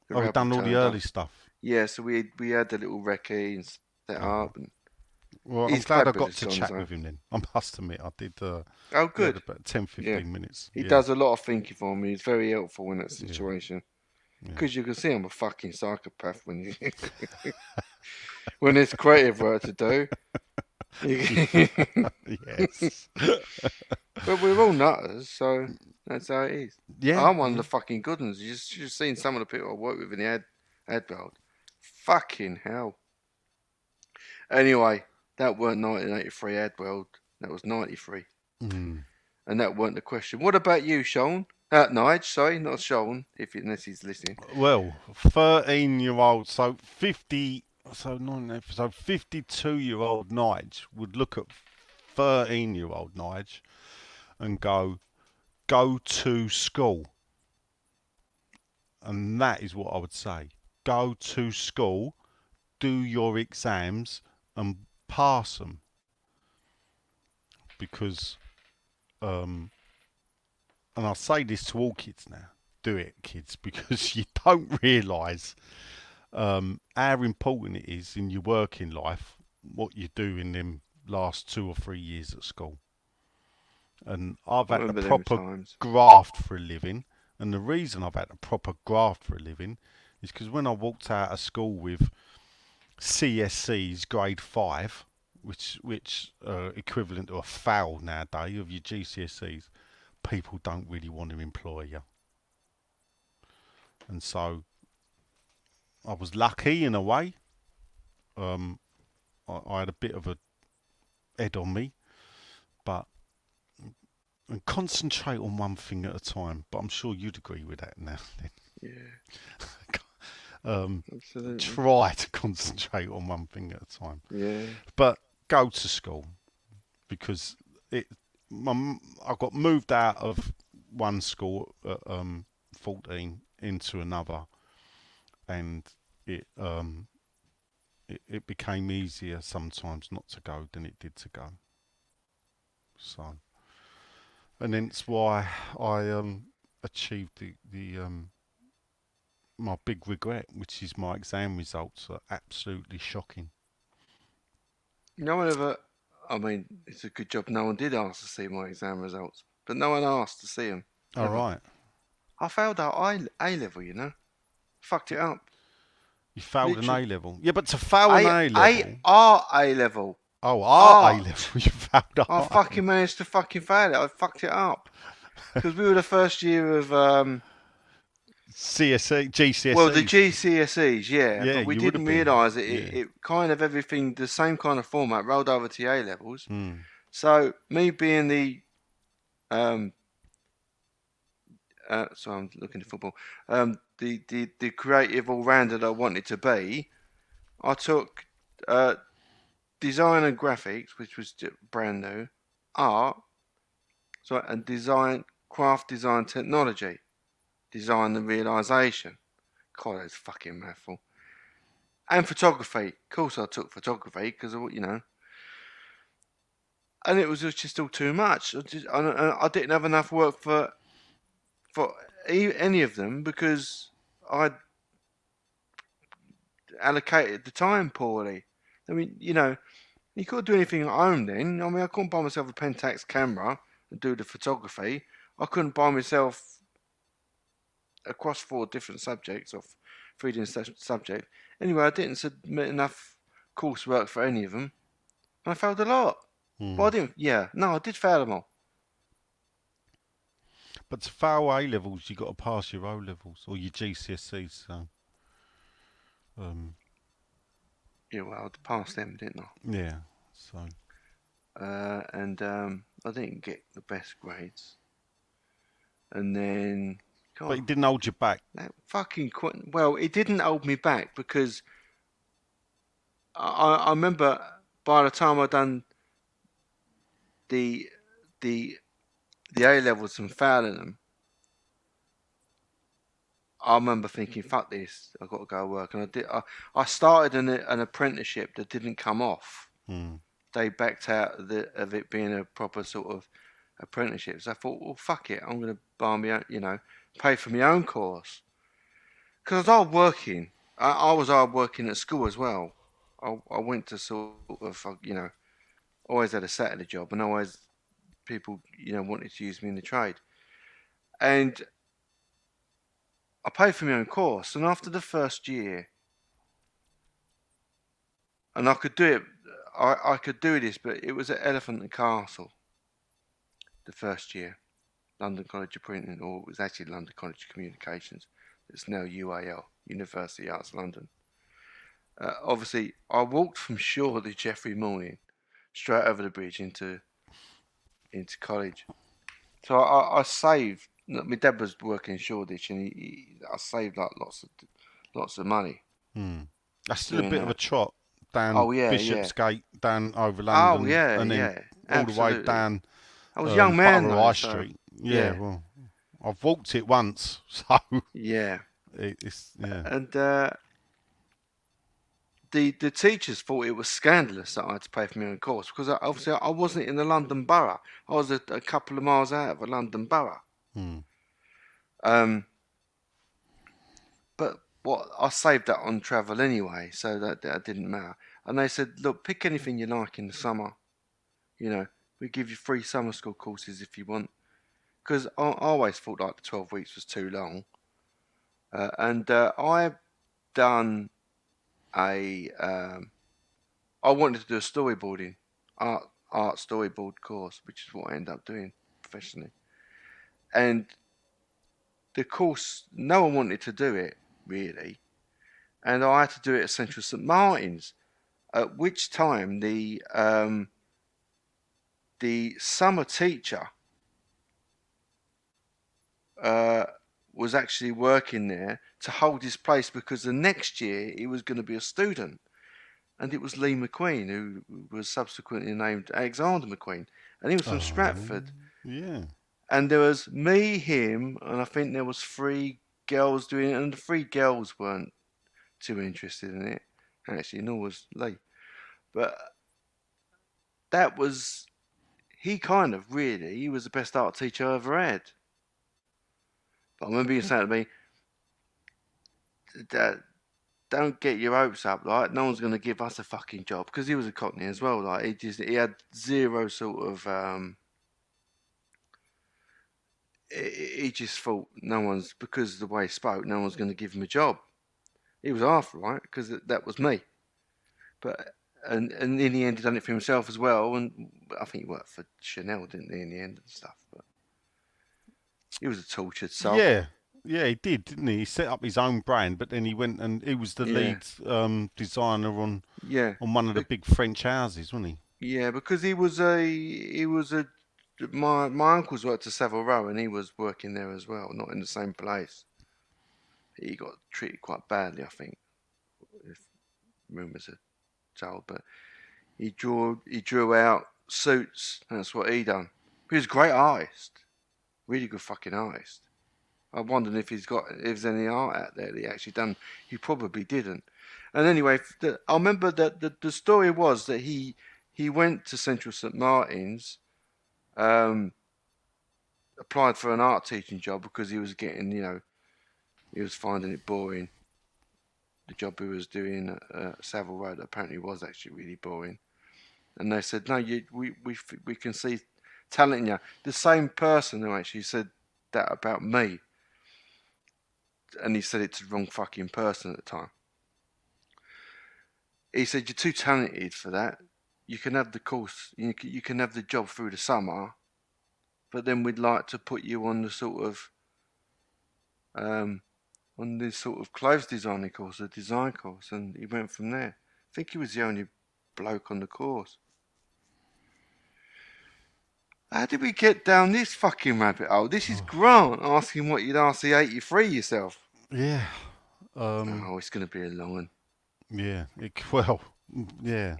the oh, we rabble done all the turned early up. stuff. Yeah, so we had the little recce and set Oh, up, and well, I'm he's glad I got fabulous, to chat Gonzo. with him then. I must admit, I did. Oh, We had good. about 10, Yeah, 15 minutes. he Yeah, does a lot of thinking for me. He's very helpful in that yeah, situation. yeah. Because you can see I'm a fucking psychopath when when there's creative work to do. Yes. But we're all nutters, so that's how it is. Yeah, I'm one of yeah. the fucking good ones. You just seen some of the people I work with in the ad world. Fucking hell. Anyway, that weren't 1983 ad world. That was 93. Mm. And that weren't the question. What about you, Sean? Nigel, sorry, not Sean, unless he's listening. Well, 13-year-old, so 50, so 52-year-old Nige would look at 13-year-old Nige and go to school. And that is what I would say. Go to school, do your exams, and pass them. Because, and I say this to all kids now, do it, kids, because you don't realise how important it is in your working life what you do in them last 2 or 3 years at school. And I've I had to remember them proper times. graft for a living, and the reason I've had to proper graft for a living is because when I walked out of school with CSC's grade 5, which equivalent to a foul nowadays of your GCSEs, people don't really want to employ you. And so I was lucky in a way. I had a bit of a head on me, but and concentrate on one thing at a time. But I'm sure you'd agree with that now. Yeah, absolutely. Try to concentrate on one thing at a time, Yeah. but go to school because I got moved out of one school at 14 into another, and it it became easier sometimes not to go than it did to go. So, and that's why I achieved the my big regret, which is my exam results are absolutely shocking. No one ever. I mean, it's a good job no one did ask to see my exam results, but no one asked to see them All ever. right, I failed out A level, fucked it up. you failed an Literally, A level. Yeah, but to fail an A level, A level. oh R A Art. level, you failed I R. fucking managed to fucking fail it. I fucked it up because we were the first year of CSE, well, the GCSEs. GCSEs, yeah, Yeah, but we you would have didn't been. realise Yeah. it kind of everything the same kind of format rolled over to A levels. Mm. So me being the um so I'm looking at football. The creative all rounder that I wanted to be, I took design and graphics, which was brand new, art, and craft design technology, design and realisation. God, that's fucking mouthful. And photography. Of course, I took photography because and it was just all too much. I didn't have enough work for any of them because I'd allocated the time poorly. I mean, you couldn't do anything at home then. I mean, I couldn't buy myself a Pentax camera and do the photography. I couldn't buy myself across 4 different subjects of 3 different subjects. Anyway, I didn't submit enough coursework for any of them. And I failed a lot. Well, I Mm. didn't. Yeah, no, I did fail them all. But to fail A levels, you got to pass your O levels or your GCSEs. So, um, Yeah, well, I passed them, didn't I? yeah. So, And I didn't get the best grades. and then God, But it didn't hold you back. that fucking well, it didn't hold me back because I remember by the time I'd done the the A levels and failing them, I remember thinking, "Fuck this! I've got to go work." And I did. I started an apprenticeship that didn't come off. They backed out of it being a proper sort of apprenticeship. So I thought, well, fuck it, I'm going to buy my own, pay for my own course. Because I was hard working. I was hard working at school as well. I went to sort of, always had a Saturday job, and always people, wanted to use me in the trade. And I paid for my own course, and after the first year, and I could do it, I could do this, but it was at Elephant and Castle the first year, London College of Printing, or it was actually London College of Communications. It's now UAL, University Arts London. Obviously, I walked from Shoreditch every morning, straight over the bridge into college. So I saved. My dad was working in Shoreditch, and I saved like lots of money. That's still a doing bit of a that. trot down Oh, yeah, Bishopsgate, down over Oh London, yeah, and then yeah, all the way absolutely. down I was a young man Borough though, High so Street. yeah. Well, I've walked it once, so yeah. it's And the teachers thought it was scandalous that I had to pay for my own course because obviously I wasn't in the London borough. I was a couple of miles out of a London borough. But I saved that on travel anyway, so that didn't matter. And they said, look, pick anything you like in the summer. We give you free summer school courses if you want. Because I always thought like the 12 weeks was too long. And I've done I wanted to do a storyboarding, art storyboard course, which is what I ended up doing professionally. And the course, no one wanted to do it, really. And I had to do it at Central St Martin's, at which time the summer teacher was actually working there to hold his place because the next year he was going to be a student. And it was Lee McQueen, who was subsequently named Alexander McQueen. And he was from Stratford. yeah. And there was me, him, and I think there was 3 girls doing it. And the 3 girls weren't too interested in it. Actually, nor was Lee. But that was... He was the best art teacher I ever had. But I remember you saying to me, that don't get your hopes up, like no one's going to give us a fucking job, because he was a Cockney as well. Like he had zero sort of he just thought no one's, because of the way he spoke, no one's going to give him a job. He was after, right, because that was me. But and in the end he done it for himself as well, and I think he worked for Chanel, didn't he, in the end and stuff. But he was a tortured soul. Yeah, he did, didn't he? He set up his own brand, but then he went and he was the lead designer on one of the big French houses, wasn't he? Yeah, because he was my uncle's worked at Savile Row, and he was working there as well, not in the same place. He got treated quite badly, I think, if rumours are told. But he drew out suits. That's what he done. He was a great artist, really good fucking artist. I wondered if if there's any art out there that he actually done. He probably didn't. And anyway, I remember that the story was that he went to Central St Martin's, applied for an art teaching job because he was getting, he was finding it boring. The job he was doing at Savile Row apparently was actually really boring. And they said, no, we can see talent in you. The same person who actually said that about me, and he said it to the wrong fucking person at the time. He said, you're too talented for that. You can have the course, you can have the job through the summer, but then we'd like to put you on the sort of on this sort of clothes designing course, a design course, and he went from there. I think he was the only bloke on the course. How did we get down this fucking rabbit hole? This is Grant asking what you'd ask the 83 yourself. Yeah. Oh, it's going to be a long one. Yeah. Well, yeah.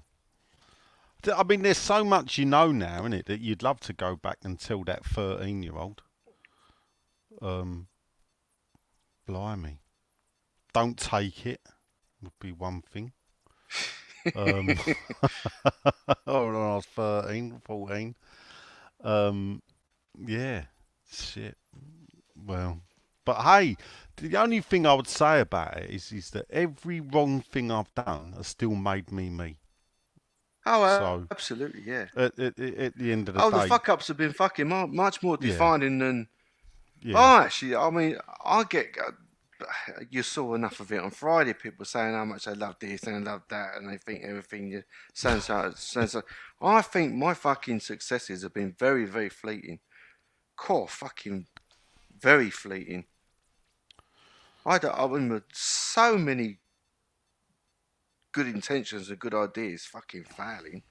I mean, there's so much you know now, isn't it, that you'd love to go back and tell that 13-year-old. Blimey. Don't take it would be one thing. Or when I was 13, 14. Yeah. Shit. Well, but hey, the only thing I would say about it is that every wrong thing I've done has still made me me. Oh, So, absolutely, yeah. At the end of the Oh, day, the fuck ups have been fucking much more Yeah. defining than. yeah, Oh, actually, I mean, I get. You saw enough of it on Friday. People saying how much they love this and they love that, and they think everything you so. I think my fucking successes have been very, very fleeting. Fucking very fleeting. I remember so many good intentions and good ideas fucking failing.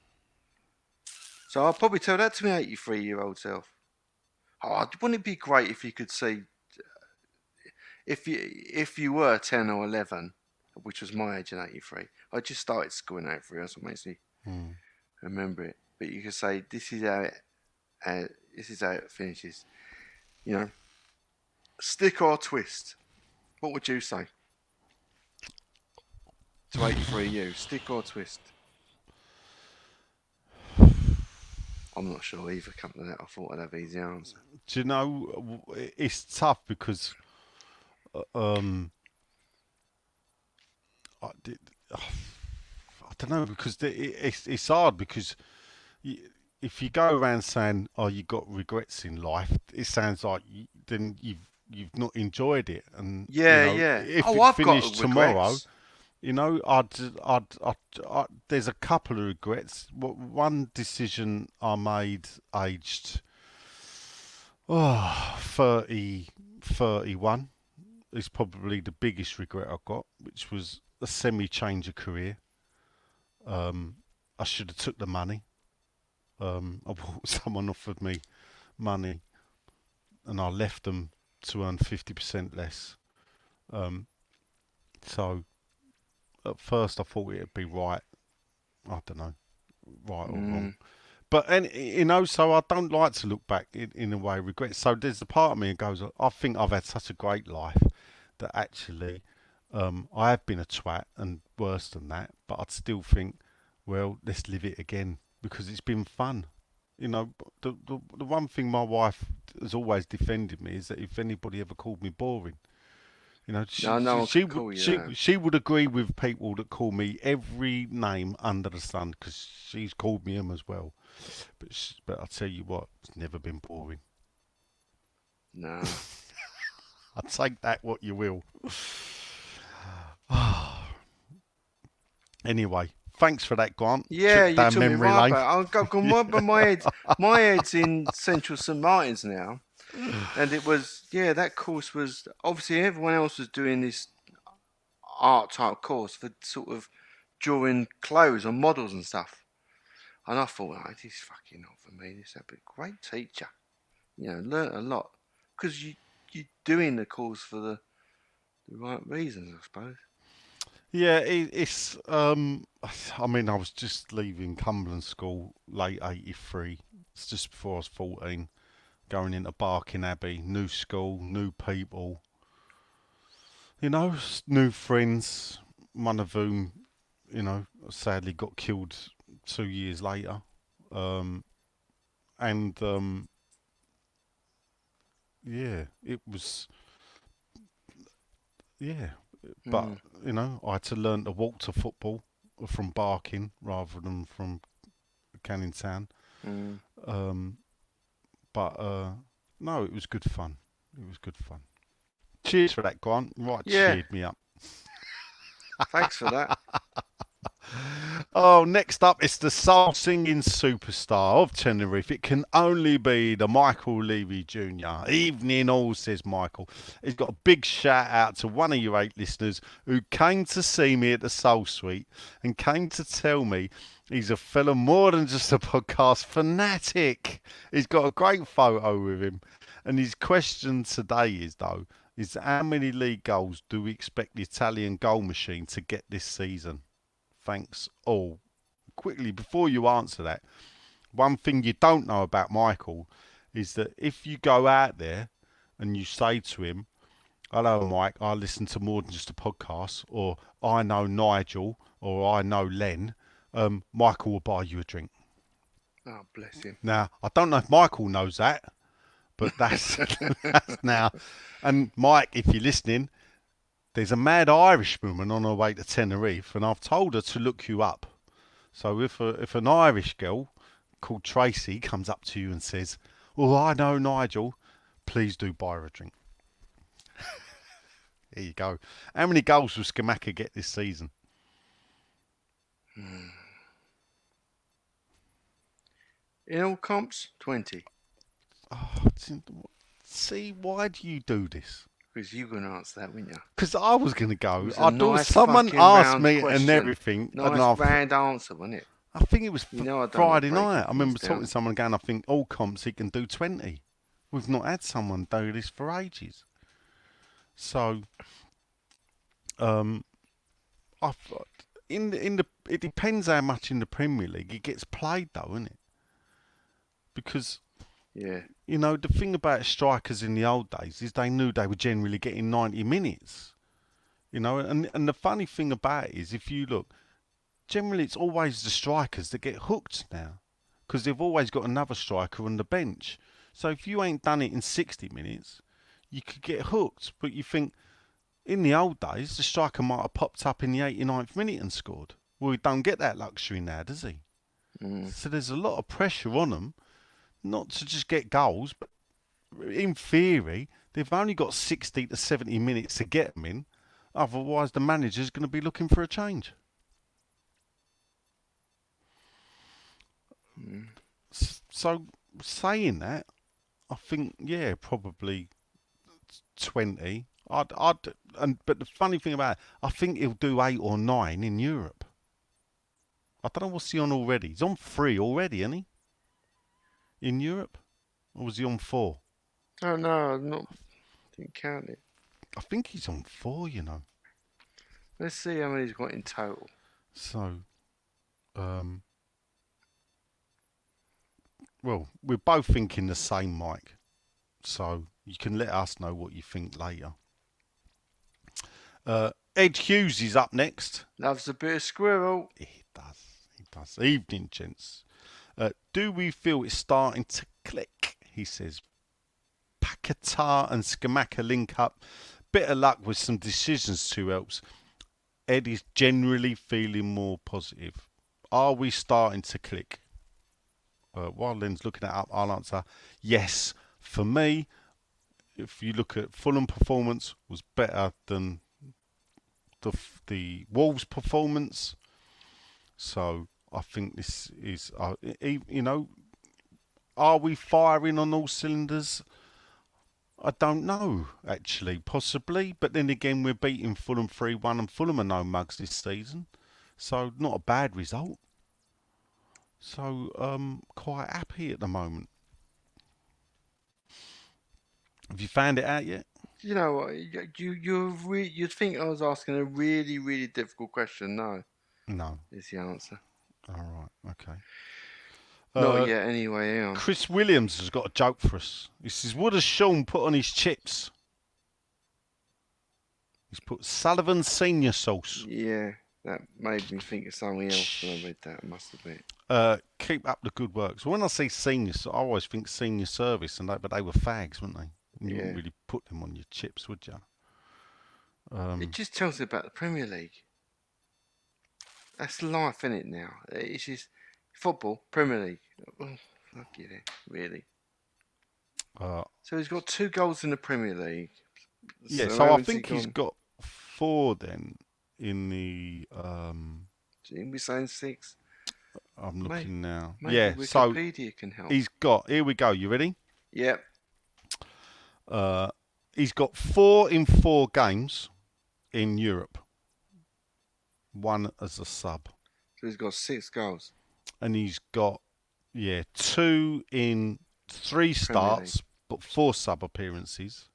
So I'll probably tell that to my 83-year-old self. Oh, wouldn't it be great if you could see, if you were 10 or 11, which was my age in 83. I just started school in 83, that's what makes me remember it. But you could say, this is how it finishes. You know, stick or twist. What would you say? To 83 you, stick or twist? I'm not sure either. Come to that, I thought I'd have easy answer. do you know, it's tough because I don't know, because it's hard because if you go around saying, "Oh, you got regrets in life," it sounds like then you've not enjoyed it, and Yeah, you know, yeah. if Oh, it I've finished got tomorrow, regrets. you know, there's a couple of regrets. One decision I made aged 30, 31 is probably the biggest regret I got, which was a semi-change of career. I should have took the money. Someone offered me money, and I left them to earn 50% less. So at first I thought it'd be right. I don't know, right or wrong. But you know, so I don't like to look back in a way of regret. So there's a part of me that goes, I think I've had such a great life that actually I have been a twat and worse than that. But I'd still think, well, let's live it again because it's been fun. You know, the one thing my wife has always defended me is that if anybody ever called me boring, you know, No one could call you that. she would agree with people that call me every name under the sun because she's called me them as well. But I tell you what, it's never been boring. No. I'll take that what you will. Anyway, thanks for that, Grant. Yeah, Trip you down took me memory right lane. back. I've got my head's in Central St Martin's now, and it was that course was obviously everyone else was doing this art type course for sort of drawing clothes on models and stuff, and I thought, oh, this is fucking not for me. This is a great teacher, you know, learnt a lot because you're doing the course for the right reasons, I suppose. Yeah, it's. I mean, I was just leaving Cumberland School late '83. It's just before I was 14, going into Barking Abbey, new school, new people. You know, new friends. One of whom, you know, sadly got killed 2 years later. And yeah, it was. Yeah, but you know, I had to learn to walk to football from Barking rather than from Canning Town. But no, it was good fun. It was good fun. Cheers for that, Grant. Right, Yeah. cheered me up. Thanks for that. Oh, next up, it's the soul singing superstar of Tenerife. It can only be the Michael Levy Jr. Evening all, says Michael. He's got a big shout out to one of your 8 listeners who came to see me at the Soul Suite and came to tell me He's a fella more than just a podcast fanatic. He's got a great photo with him. And his question today is how many league goals do we expect the Italian goal machine to get this season? Thanks all. Quickly, before you answer that, one thing you don't know about Michael is that if you go out there and you say to him, hello, Mike, I listen to more than just a podcast, or I know Nigel, or I know Len, Michael will buy you a drink. Oh, bless him. Now, I don't know if Michael knows that, but that's, that's now. And Mike, if you're listening, there's a mad Irish woman on her way to Tenerife, and I've told her to look you up. So if an Irish girl called Tracy comes up to you and says, "Oh, I know Nigel," please do buy her a drink. There you go. How many goals will Skamaka get this season? In all comps, 20. Oh, see, why do you do this? Because you're going to answer that, weren't you? Because I was going to go. It was a nice Someone fucking asked round me question. and everything. Nice round answer, wasn't it? I think it was You know I don't Friday like breaking night. I remember things talking down. to someone going, I think all comps he can do 20. We've not had someone do this for ages. So, I thought it depends how much in the Premier League it gets played, though, isn't it? Because Yeah. you know the thing about strikers in the old days is they knew they were generally getting 90 minutes. You know, and the funny thing about it is if you look, generally it's always the strikers that get hooked now, because they've always got another striker on the bench. So if you ain't done it in 60 minutes, you could get hooked. But you think, in the old days, the striker might have popped up in the 89th minute and scored. Well, he don't get that luxury now, does he? So there's a lot of pressure on them, not to just get goals, but in theory, they've only got 60 to 70 minutes to get them in. Otherwise, the manager's going to be looking for a change. So, saying that, I think, yeah, probably 20. But the funny thing about it, I think he'll do 8 or 9 in Europe. I don't know what's he on already. He's on 3 already, isn't he? In Europe? Or was he on 4? Oh, no, didn't count it. I think he's on 4, you know. Let's see how many he's got in total. So, well, we're both thinking the same, Mike. So you can let us know what you think later. Ed Hughes is up next. Loves a bit of squirrel. He does. Evening, gents. Do we feel it's starting to click? He says. Paquetá and Skamaka link up. Bit of luck with some decisions too helps. Ed is generally feeling more positive. Are we starting to click? While Lynn's looking that up, I'll answer yes. For me, if you look at Fulham performance, was better than the Wolves performance. So I think this is, you know, are we firing on all cylinders? I don't know, actually, possibly. But then again, we're beating Fulham 3-1 and Fulham are no mugs this season. So not a bad result. So quite happy at the moment. Have you found it out yet? You know what? You'd think I was asking a really, really difficult question. No, No. is the answer. All right. Okay. Not yet, anyway. Hang on. Chris Williams has got a joke for us. He says, what has Sean put on his chips? He's put Sullivan Senior sauce. Yeah, that made me think of something else when I read that. I must admit. Keep up the good work. So when I say senior, I always think senior service, but they were fags, weren't they? You wouldn't really put them on your chips, would you? It just tells you about the Premier League. That's life, isn't it, now? It's just football, Premier League. Oh, fuck you then, really. So he's got 2 goals in the Premier League. Yeah, so I think he's got 4 then in the... Should we saying 6? I'm looking now. Maybe Yeah, so Wikipedia can help. he's got... Here we go. You ready? Yep. He's got 4 in 4 games in Europe. 1 as a sub. So he's got 6 goals. and he's got 2 in 3 starts, but 4 sub appearances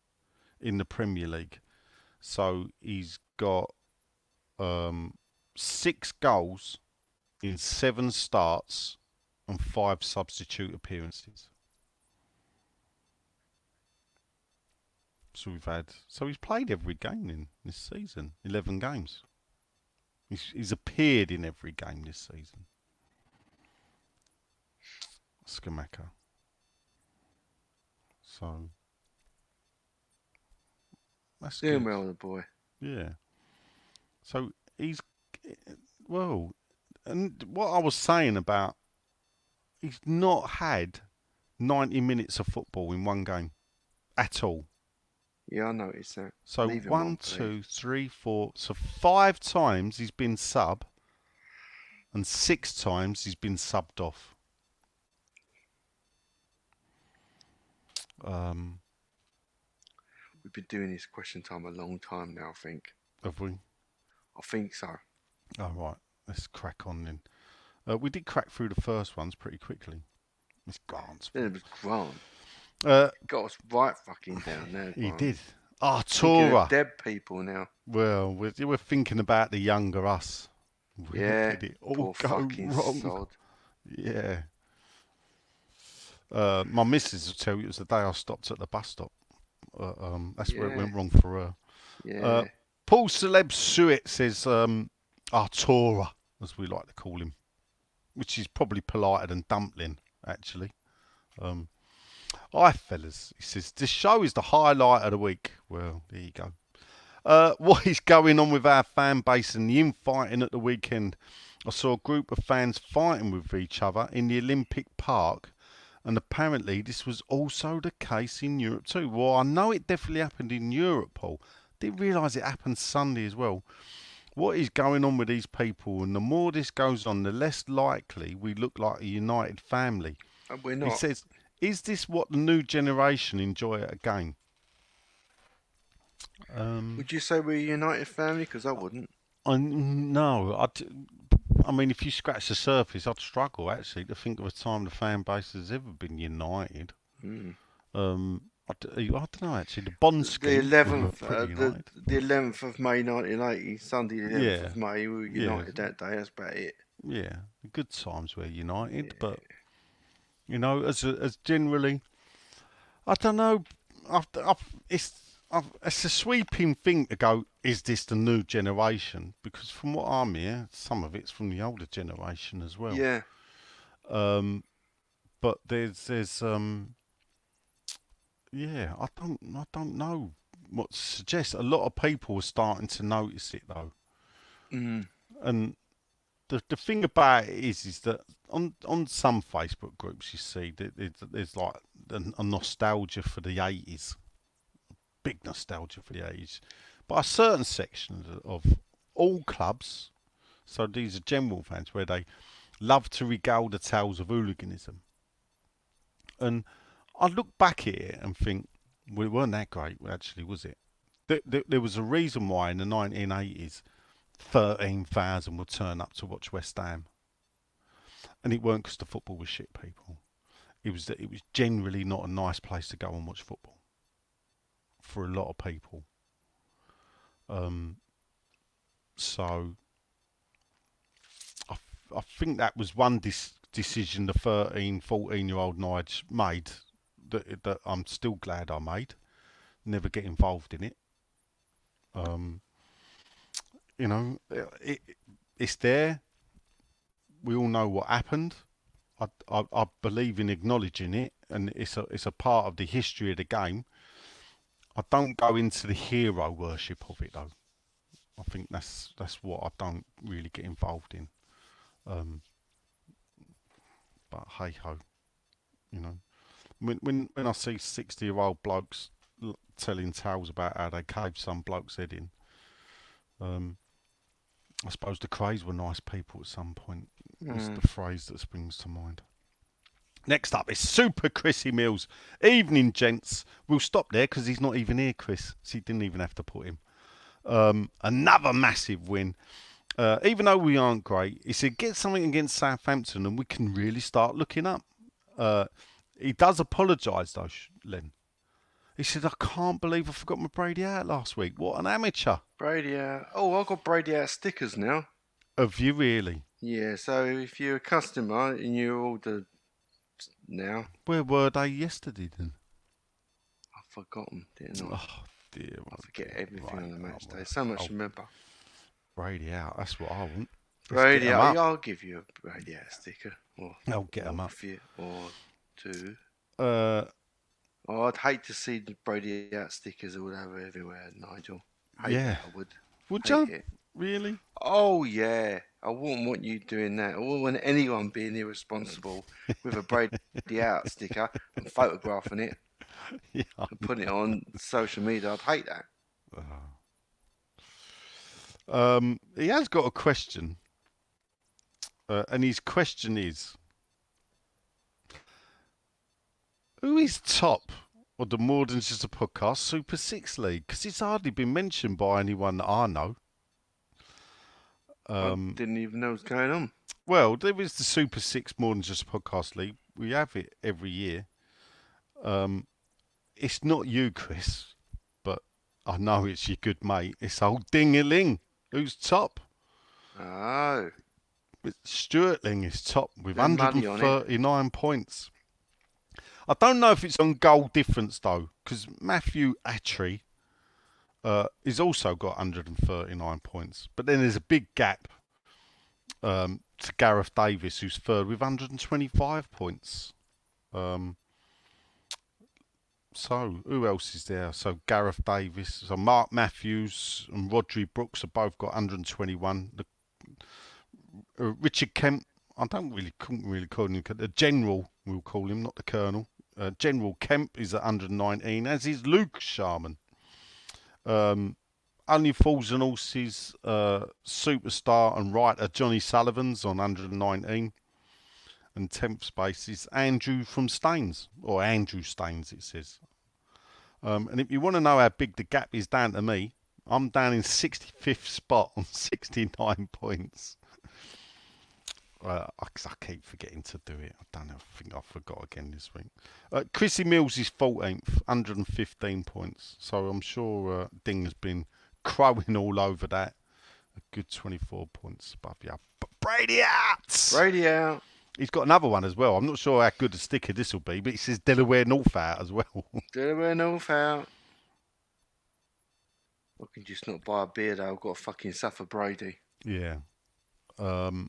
in the Premier League. So he's got 6 goals in 7 starts and 5 substitute appearances. So he's played every game in this season, 11 games. He's appeared in every game this season. Skamaka. So that's Doing good. well, the boy. Yeah. So he's and what I was saying about he's not had 90 minutes of football in one game at all. Yeah, I noticed that. So Leave him 1, on, 2, 3, 4. So 5 times he's been sub, and 6 times he's been subbed off. We've been doing this question time a long time now, I think. Have we? I think so. All right. Let's crack on then. We did crack through the first ones pretty quickly. It's Grant's. Then it was Grant. Got us right fucking down there. He Grant. did. Thinking Tora. of dead people now. Well, we're thinking about the younger us. Yeah. Did it all Poor go fucking wrong? sod. Yeah. My missus will tell you it was the day I stopped at the bus stop. That's where it went wrong for her. Yeah. Paul Celeb Suet says Artura, as we like to call him, which is probably politer than dumpling, actually. Hi, fellas. He says, this show is the highlight of the week. Well, there you go. What is going on with our fan base and the infighting at the weekend? I saw a group of fans fighting with each other in the Olympic Park, and apparently this was also the case in Europe too. Well, I know it definitely happened in Europe, Paul. Didn't realise it happened Sunday as well. What is going on with these people? And the more this goes on, the less likely we look like a united family. We're not. He says, is this what the new generation enjoy at a game? Would you say we're a united family? Because I wouldn't. No. I mean, if you scratch the surface, I'd struggle, actually, to think of a time the fan base has ever been united. I don't know, actually. The Bond scheme. The 11th, the 11th of May 1980, Sunday the 11th of May, we were united that day. That's about it. Yeah, the good times were united, but you know, as generally, I don't know. It's a sweeping thing to go. Is this the new generation? Because from what I'm hearing, some of it's from the older generation as well. Yeah. But there's yeah, I don't know what to suggest. A lot of people are starting to notice it though. And the thing about it is that on some Facebook groups you see that there's like a nostalgia for the 80s, big nostalgia for the 80s, but a certain section of all clubs, so these are general fans, where they love to regale the tales of hooliganism. And I look back at it and think, well, it weren't that great, actually, was it? There was a reason why in the 1980s 13,000 would turn up to watch West Ham, and it weren't because the football was shit, people. It was that it was generally not a nice place to go and watch football for a lot of people. So I think that was one decision the 14-year-old Nigel made that I'm still glad I made. Never get involved in it. You know, it's there. We all know what happened. I believe in acknowledging it, and it's a part of the history of the game. I don't go into the hero worship of it though. I think that's what I don't really get involved in. But hey ho, you know, when I see 60-year-old blokes telling tales about how they caved some bloke's head in, I suppose the Crays were nice people at some point. Is the phrase that springs to mind. Next up is Super Chrissy Mills. Evening, gents. We'll stop there because he's not even here, Chris. So he didn't even have to put him. Another massive win. Even though we aren't great, he said get something against Southampton and we can really start looking up. He does apologise though, Len. He said, I can't believe I forgot my Brady out last week. What an amateur. Brady out. Oh, I've got Brady out stickers now. Have you really? Yeah, so if you're a customer and you order now, Where were they yesterday then? I've forgotten, didn't I? Oh, dear. I forget everything right, on the match well, day. So much I'll to remember. Brady out. That's what I want. Let's get Brady 'em out. up. I'll give you a Brady out sticker. I'll get 'em or up. Or two. Uh, Oh, I'd hate to see the Brady out stickers all over everywhere, Nigel. Hate yeah. it, I would. Would Hate you? it. Really? Oh, yeah. I wouldn't want you doing that. I wouldn't want anyone being irresponsible with a Brady out sticker and photographing it Yeah. and putting it on social media. I'd hate that. He has got a question. And his question is, who is top of the More Than Just a Podcast Super 6 League? Because it's hardly been mentioned by anyone that I know. I didn't even know what's going on. Well, there is the Super 6 More Than Just a Podcast League. We have it every year. It's not you, Chris, but I know it's your good mate. It's old Ding-a-ling who's top. Oh. Stuartling is top with There's money on it. 139 points. I don't know if it's on goal difference though, because Matthew Attry has also got 139 points. But then there's a big gap to Gareth Davis, who's third with 125 points. So who else is there? So Gareth Davis, so Mark Matthews and Rodri Brooks have both got 121. Richard Kemp, I couldn't really call him the general. We'll call him, not the colonel. General Kemp is at 119, as is Luke Sharman. Only Fools and Horses superstar and writer Johnny Sullivan's on 119. And 10th space is Andrew from Staines, or Andrew Staines it says. And if you want to know how big the gap is down to me, I'm down in 65th spot on 69 points. I keep forgetting to do it. I don't know. I think I forgot again this week. Chrissy Mills is 14th, 115 points. So I'm sure Ding has been crowing all over that. A good 24 points above you. But Brady out! Brady out. He's got another one as well. I'm not sure how good a sticker this will be, but it says Delaware North out as well. Delaware North out. I can just not buy a beer though. I've got to fucking suffer Brady. Yeah. All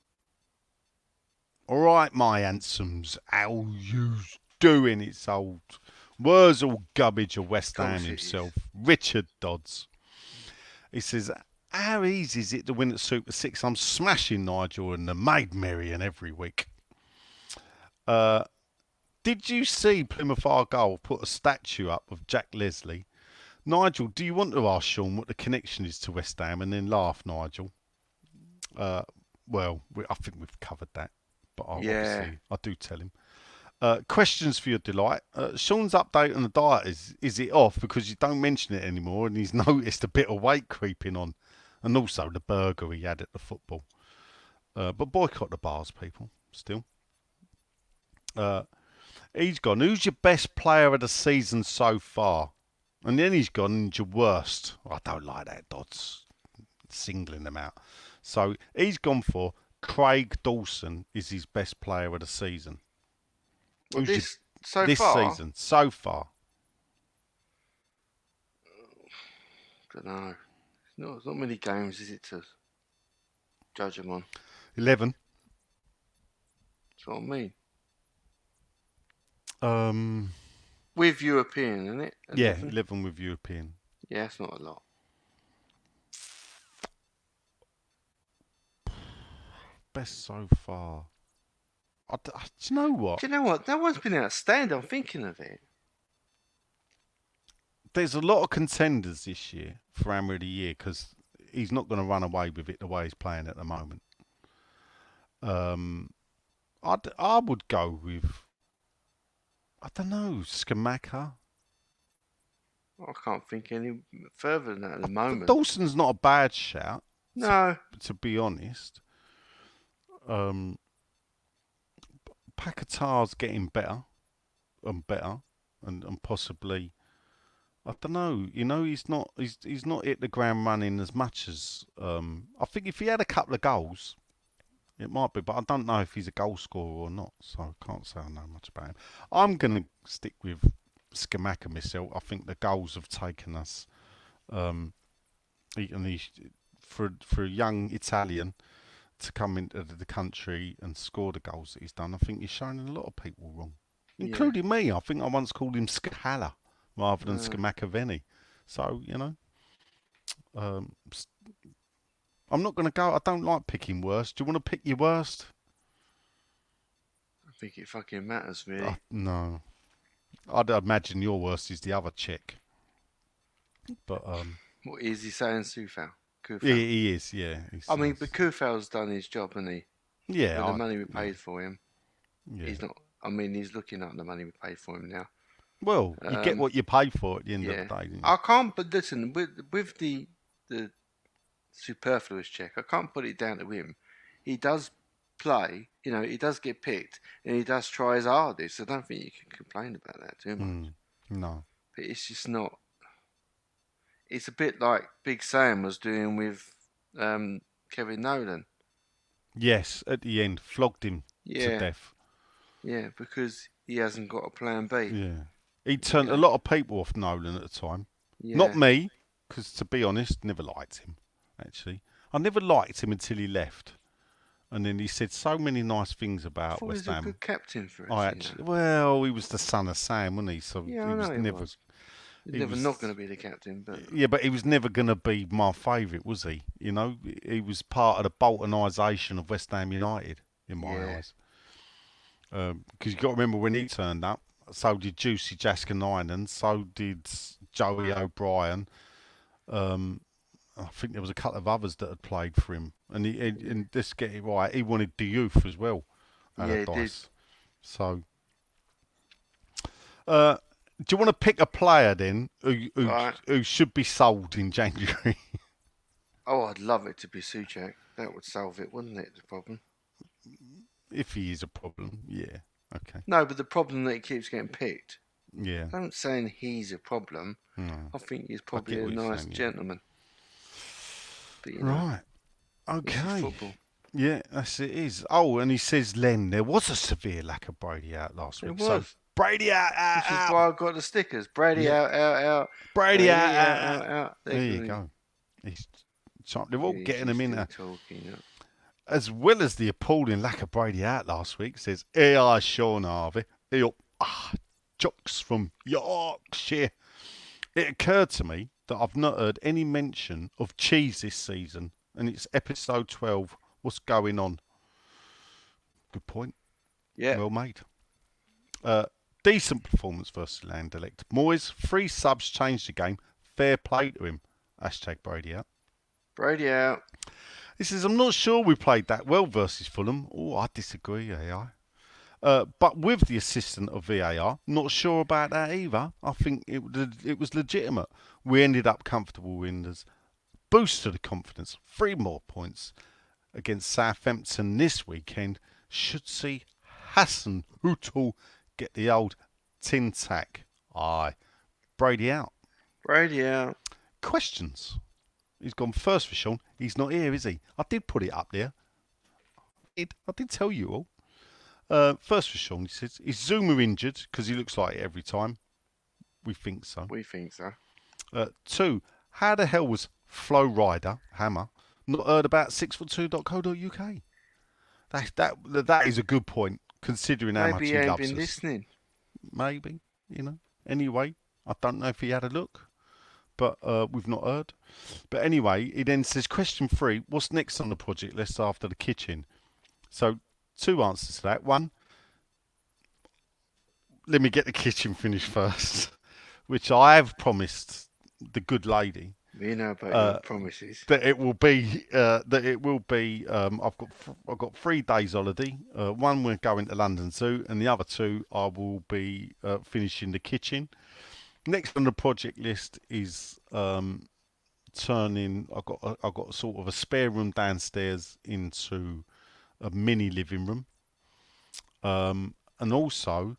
right, my handsomes. How you doing? It's old Wurzel Gubbage of West Course Ham it himself, Richard Dodds. He says, how easy is it to win at Super 6? I'm smashing Nigel and the Maid Marian every week. Did you see Plymouth Argyle put a statue up of Jack Leslie? Nigel, do you want to ask Sean what the connection is to West Ham and then laugh, Nigel? Well, I think we've covered that, but obviously I do tell him. Questions for your delight. Sean's update on the diet is it off because you don't mention it anymore and he's noticed a bit of weight creeping on, and also the burger he had at the football. But boycott the bars, people, still. He's gone, who's your best player of the season so far? And then he's gone, and your worst. I don't like that, Dodds. Singling them out. So he's gone for Craig Dawson is his best player of the season. Well, this season, so far. I don't know. It's not many games, is it, to judge them on? 11. That's what I mean. Um, With European, isn't it? 11? Yeah, 11 with European. Yeah, it's not a lot. Best so far. Do you know what? Do you know what? That one's been outstanding. I'm thinking of it. There's a lot of contenders this year for Hammer of the Year because he's not going to run away with it the way he's playing at the moment. I would go with, I don't know, Skamaka. I can't think any further than that at the moment. Dawson's not a bad shout. No. To be honest. Paquetá's getting better and better, and possibly, I don't know. He's not hit the ground running as much as I think if he had a couple of goals, it might be. But I don't know if he's a goal scorer or not, so I can't say I know much about him. I'm gonna stick with Scamacca myself. I think the goals have taken us. And he, for a young Italian to come into the country and score the goals that he's done, I think he's shown a lot of people wrong, including me. I think I once called him Scala rather than Scamacaveni. So, um, I'm not going to go. I don't like picking worst. Do you want to pick your worst? I think it fucking matters, really. No. I'd imagine your worst is the other chick. But What is he saying, Sufal? he is, yeah. I mean, but Kufal's done his job, hasn't he? Yeah. With the money we paid for him. Yeah. He's not. I mean, he's looking at the money we paid for him now. Well, you get what you pay for at the end of the day. I can't. But listen, with the superfluous check, I can't put it down to him. He does play. He does get picked, and he does try his hardest. I don't think you can complain about that too much. No. But it's just not. It's a bit like Big Sam was doing with Kevin Nolan. Yes, at the end, flogged him to death. Yeah, because he hasn't got a plan B. Yeah. He turned a lot of people off Nolan at the time. Yeah. Not me, because to be honest, never liked him, actually. I never liked him until he left. And then he said so many nice things about West Ham. He was a good captain for us. Well, he was the son of Sam, wasn't he? So yeah, he was never. Was. He was not going to be the captain, but yeah, but he was never going to be my favourite, was he? He was part of the Boltonisation of West Ham United in my eyes. Because you got to remember when he turned up, so did Juicy Jaskinainen, so did Joey O'Brien. I think there was a couple of others that had played for him, and let's get it right, he wanted the youth as well. Yeah, he did. So. Do you want to pick a player then who should be sold in January? Oh, I'd love it to be Souček. That would solve it, wouldn't it, the problem? If he is a problem, yeah. Okay. No, but the problem that he keeps getting picked. Yeah. I'm not saying he's a problem. No. I think he's probably a nice gentleman. But, right. Okay. Football. Yeah, it is. Oh, and he says, Len, there was a severe lack of Brady out last week. It was. So Brady out. Which is why I got the stickers. Brady out. Brady out. out. There you go. They're all getting them in there. Talking, As well as the appalling lack of Brady out last week, says AI Sean Harvey. Jocks from Yorkshire. It occurred to me that I've not heard any mention of cheese this season, and it's episode 12. What's going on? Good point. Yeah. Well made. Decent performance versus Landelect. Moyes, 3 subs changed the game. Fair play to him. # Brady out. Brady out. He says, I'm not sure we played that well versus Fulham. Oh, I disagree, AI. But with the assistant of VAR, not sure about that either. I think it was legitimate. We ended up comfortable winners. Boost to the confidence. 3 more points against Southampton this weekend. Should see Hassan Hutul get the old tin tack. Aye. Brady out. Brady out. Questions. He's gone first for Sean. He's not here, is he? I did put it up there. I did tell you all. First for Sean, he says, is Zuma injured? Because he looks like it every time. We think so. 2, how the hell was Flow Rider, Hammer, not heard about 6foot2.co.uk? That is a good point, considering how much he loves us. Maybe he ain't been listening. Maybe, Anyway, I don't know if he had a look, but we've not heard. But anyway, he then says, question 3, what's next on the project list after the kitchen? So, 2 answers to that. 1, let me get the kitchen finished first, which I have promised the good lady. We know about your promises. That it will be. I've got 3 days holiday. 1 we're going to London Zoo, and the other 2 I will be finishing the kitchen. Next on the project list is turning. I got sort of a spare room downstairs into a mini living room, and also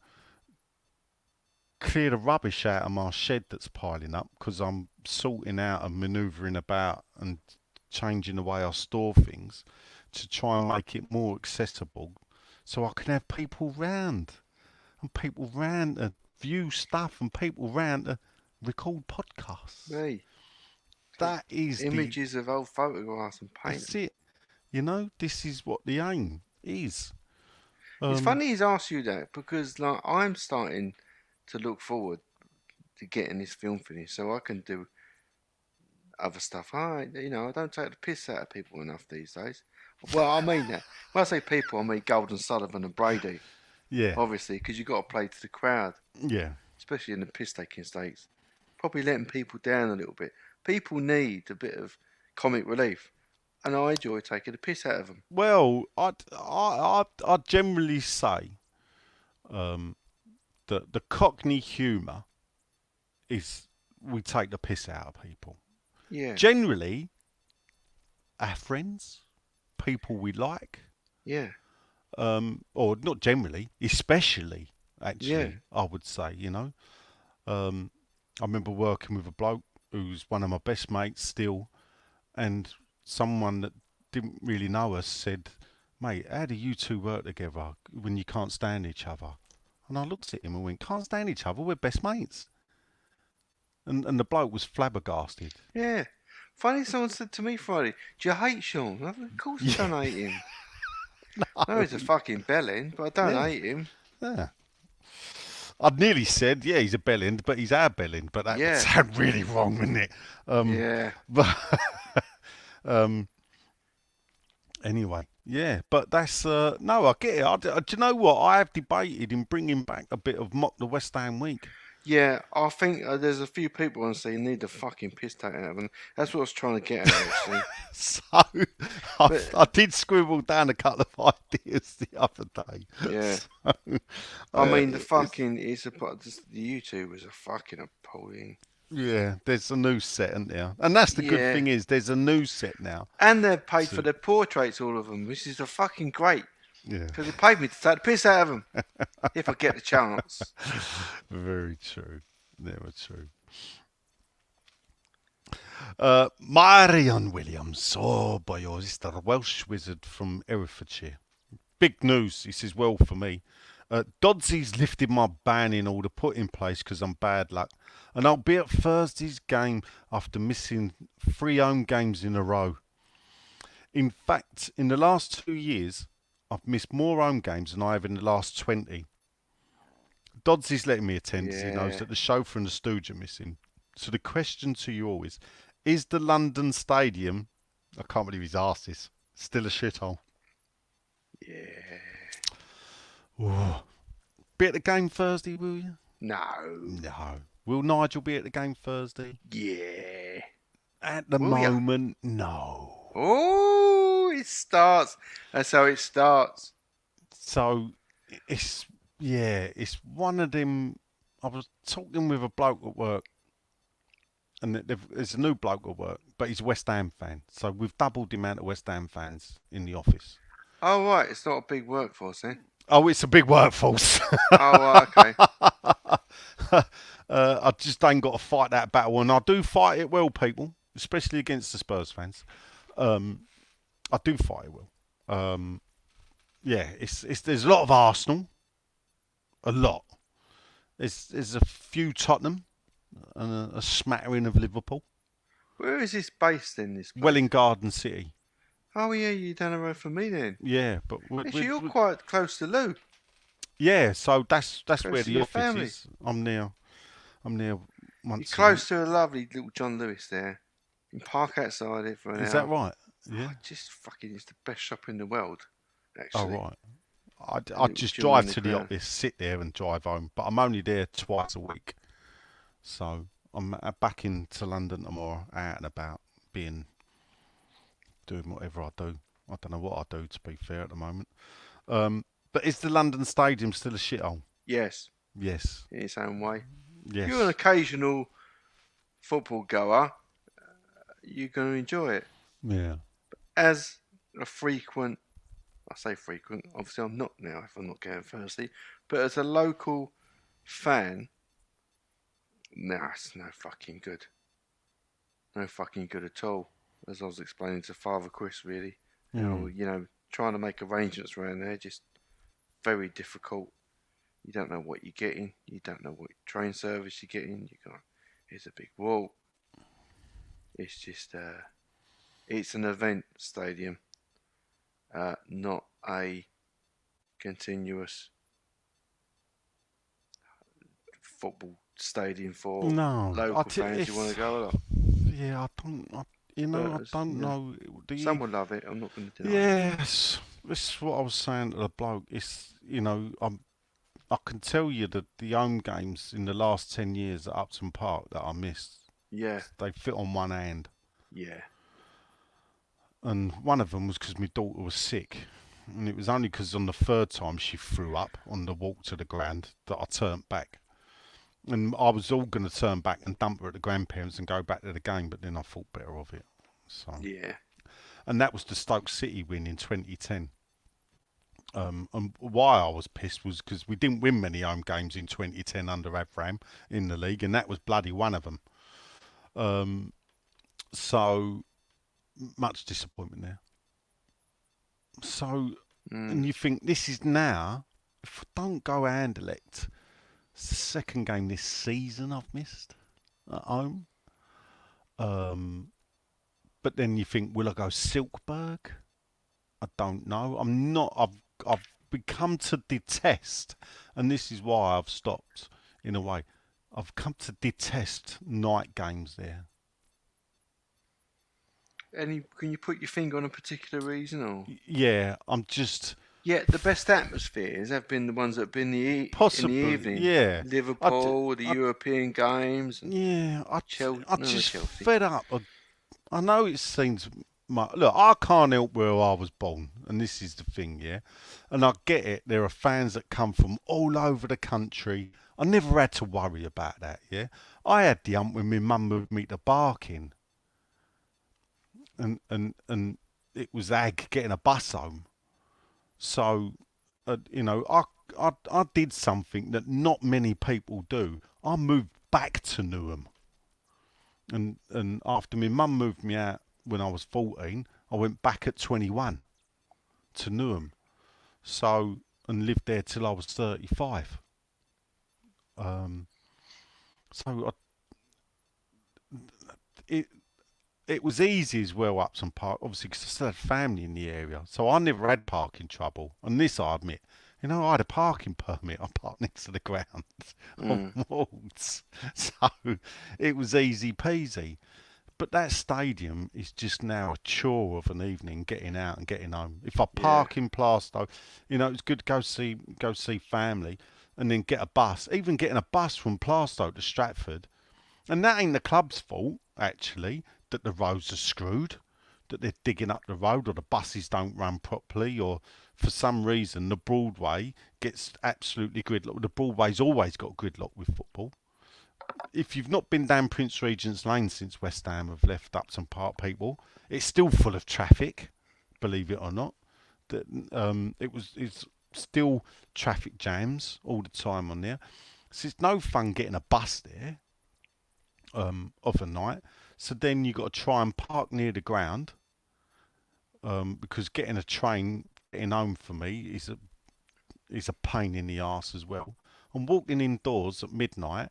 clear the rubbish out of my shed that's piling up because I'm sorting out and manoeuvring about and changing the way I store things to try and make it more accessible, so I can have people round and people round to view stuff and people round to record podcasts. Hey, That is images of old photographs and that's paintings. it. You know, this is what the aim is. It's funny he's asked you that because like I'm starting to look forward to getting this film finished so I can do other stuff. I don't take the piss out of people enough these days. Well, I mean that. When I say people, I mean Golden Sullivan and Brady, Yeah, obviously, because you've got to play to the crowd, yeah. especially in the piss-taking stakes. Probably letting people down a little bit. People need a bit of comic relief, and I enjoy taking the piss out of them. Well, I'd generally say that the Cockney humour is we take the piss out of people. Yeah, Generally, our friends, people we like, yeah, or not generally, especially, actually, yeah. I would say, I remember working with a bloke who's one of my best mates still, and someone that didn't really know us said, "Mate, how do you two work together when you can't stand each other?" And I looked at him and went, "Can't stand each other, we're best mates." And the bloke was flabbergasted. Yeah. Funny, someone said to me Friday, "Do you hate Sean?" I said, of course I don't hate him. No, he's a fucking bellend, but I don't Yeah. hate him. Yeah. I'd nearly said, yeah, he's a bellend, but he's our bellend, but that would Yeah. sound really wrong, wouldn't it? Yeah. But anyway, yeah, but that's no, I get it. Do you know what? I have debated in bringing back a bit of Mock the West Ham Week. Yeah, I think there's a few people on saying need the fucking piss taken out of them. That's what I was trying to get at, actually. So But- I did scribble down a couple of ideas the other day. Yeah. So, I mean, the it's- fucking the YouTubers are fucking appalling. yeah, there's a new set, isn't there? And that's the good Yeah. thing is there's a new set now. And they're paid So- for their portraits, all of them, which is a fucking great. Yeah, Because they paid me to take the piss out of them. If I get the chance. very true. Never true. Marion Williams. Oh boy, oh, this is the Welsh wizard from Herefordshire. Big news. This is well for me. Dodsy's lifted my ban in order put in place because I'm bad luck. And I'll be at Thursday's game after missing 3 home games in a row. In fact, in the last 2 years, I've missed more home games than I have in the last 20. Dodsy's letting me attend as he knows Yeah. that the chauffeur and the stooge are missing. So the question to you all is the London Stadium, I can't believe he's asked this, still a shithole? Yeah. Ooh. Be at the game Thursday, will you? No. No. Will Nigel be at the game Thursday? Yeah. At the Will ya? moment, no. Oh, it starts. That's how it starts. So it's one of them. I was talking with a bloke at work, and there's a new bloke at work, but he's a West Ham fan. So we've doubled the amount of West Ham fans in the office. Oh, right. It's not a big workforce then. Oh, it's a big workforce. Oh, right, okay. I just ain't got to fight that battle, and I do fight it well, people, especially against the Spurs fans. I do fight it well. Yeah, it's there's a lot of Arsenal, a lot. There's a few Tottenham, and a smattering of Liverpool. Where is this based in this place? Welling Garden City. Oh, yeah, you're down the road from me then. Yeah, but Actually, you're quite close to Lou. yeah, so that's Close where to the your office family. is. I'm near You're once. close to a lovely little John Lewis there. You can park outside it for an hour. Is that right? Yeah. Oh, just fucking, it's the best shop in the world, Oh actually. right. I little just jewel drive in the to the crown. office, sit there, and drive home. But I'm only there twice a week, so I'm back into London tomorrow, out and about, doing whatever I do. I don't know what I do, to be fair, at the moment. But is the London Stadium still a shithole? Yes, Yes. in its own way. Yes. If you're an occasional football goer, you're going to enjoy it. Yeah. As a frequent, I say frequent, obviously I'm not now if I'm not going Thursday, but as a local fan, nah, it's no fucking good. No fucking good at all. As I was explaining to Father Chris, really, how, trying to make arrangements around there just very difficult. You don't know what you're getting. You don't know what train service you're getting. You go, it's a big walk. It's just, it's an event stadium, not a continuous football stadium for No, local fans who want to go a lot. Yeah, I But don't know. Do you? some will love it. I'm not going to deny it. Yes, this is what I was saying to the bloke. It's I can tell you that the home games in the last 10 years at Upton Park that I missed, Yeah, they fit on one hand. yeah, And one of them was because my daughter was sick. And it was only because on the third time she threw up on the walk to the ground that I turned back. And I was all going to turn back and dump her at the grandparents and go back to the game, but then I thought better of it. So, yeah. and that was the Stoke City win in 2010. And why I was pissed was because we didn't win many home games in 2010 under Avram in the league, and that was bloody one of them. So much disappointment there. So, and you think this is now, if I don't go Anderlecht, it's the second game this season I've missed at home. But then you think, will I go Silkeborg? I don't know. I'm not. I've become to detest, and this is why I've stopped. In a way, I've come to detest night games there. Can you put your finger on a particular reason, or? Yeah, I'm just. Yeah, the best atmospheres have been the ones that have been in Possibly, the evening. yeah. Liverpool, the European games. And Yeah, I just Chelsea. fed up. I know it seems. Look, I can't help where I was born, and this is the thing, yeah. And I get it. There are fans that come from all over the country. I never had to worry about that, yeah. I had the hump when my mum moved me to Barking, and it was ag getting a bus home. So, I did something that not many people do. I moved back to Newham. And after my mum moved me out when I was 14, I went back at 21 to Newham. So, and lived there till I was 35. So it was easy as well, Upton Park, obviously, because I still had family in the area. So I never had parking trouble. And this I admit, I had a parking permit. I parked next to the ground on walls. So it was easy peasy. But that stadium is just now a chore of an evening, getting out and getting home. If I park in Plaistow, it's good to go see family, and then get a bus. Even getting a bus from Plaistow to Stratford, and that ain't the club's fault actually that the roads are screwed, that they're digging up the road, or the buses don't run properly, or for some reason the Broadway gets absolutely gridlocked. The Broadway's always got gridlock with football. If you've not been down Prince Regent's Lane since West Ham have left Upton Park, people, it's still full of traffic, believe it or not. It's still traffic jams all the time on there. So it's no fun getting a bus there of a night. So then you've got to try and park near the ground, because getting a train, getting home for me is a pain in the arse as well. And walking indoors at midnight,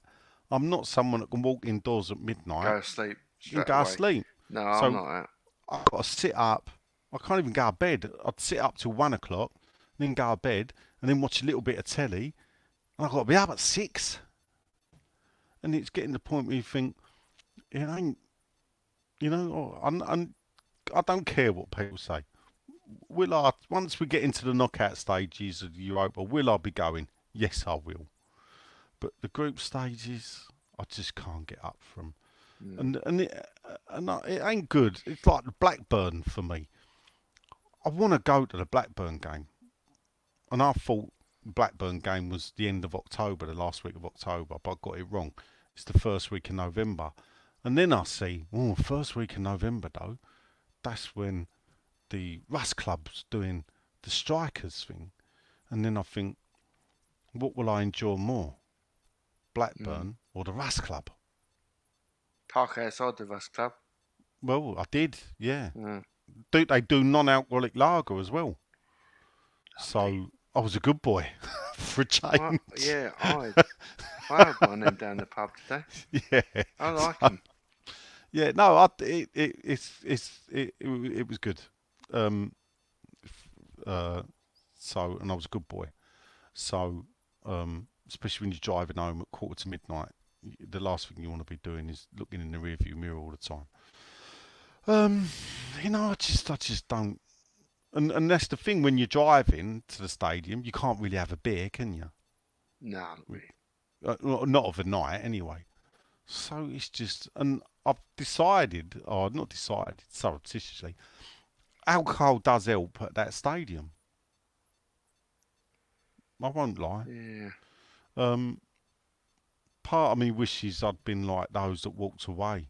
I'm not someone that can walk indoors at midnight Go to sleep and straight go away. to sleep. No, So I'm not that. I've got to sit up. I can't even go to bed. I'd sit up till 1 o'clock, then go to bed, and then watch a little bit of telly. And I've got to be up at 6. And it's getting to the point where you think, it ain't, I don't care what people say. Once we get into the knockout stages of Europa, will I be going? Yes, I will. But the group stages, I just can't get up from. It ain't good. It's like the Blackburn for me. I want to go to the Blackburn game, and I thought the Blackburn game was the end of October, the last week of October, but I got it wrong. It's the first week of November, And then I see, first week in November though, that's when the Rust Club's doing the Strikers thing. And then I think, what will I enjoy more? Blackburn or the Rust Club? Park outside the Rust Club. Well, I did, yeah. Mm. They do non-alcoholic lager as well. So I was a good boy for a change. I had one of them down the pub today. Yeah. I like them. Yeah, no, it was good. So, and I was a good boy. So, especially when you're driving home at midnight, the last thing you want to be doing is looking in the rearview mirror all the time. I just don't. And that's the thing, when you're driving to the stadium, you can't really have a beer, can you? No, not really. Not of a night, anyway. So it's just, and I've decided, or not decided, surreptitiously, alcohol does help at that stadium. I won't lie. Yeah. Part of me wishes I'd been like those that walked away.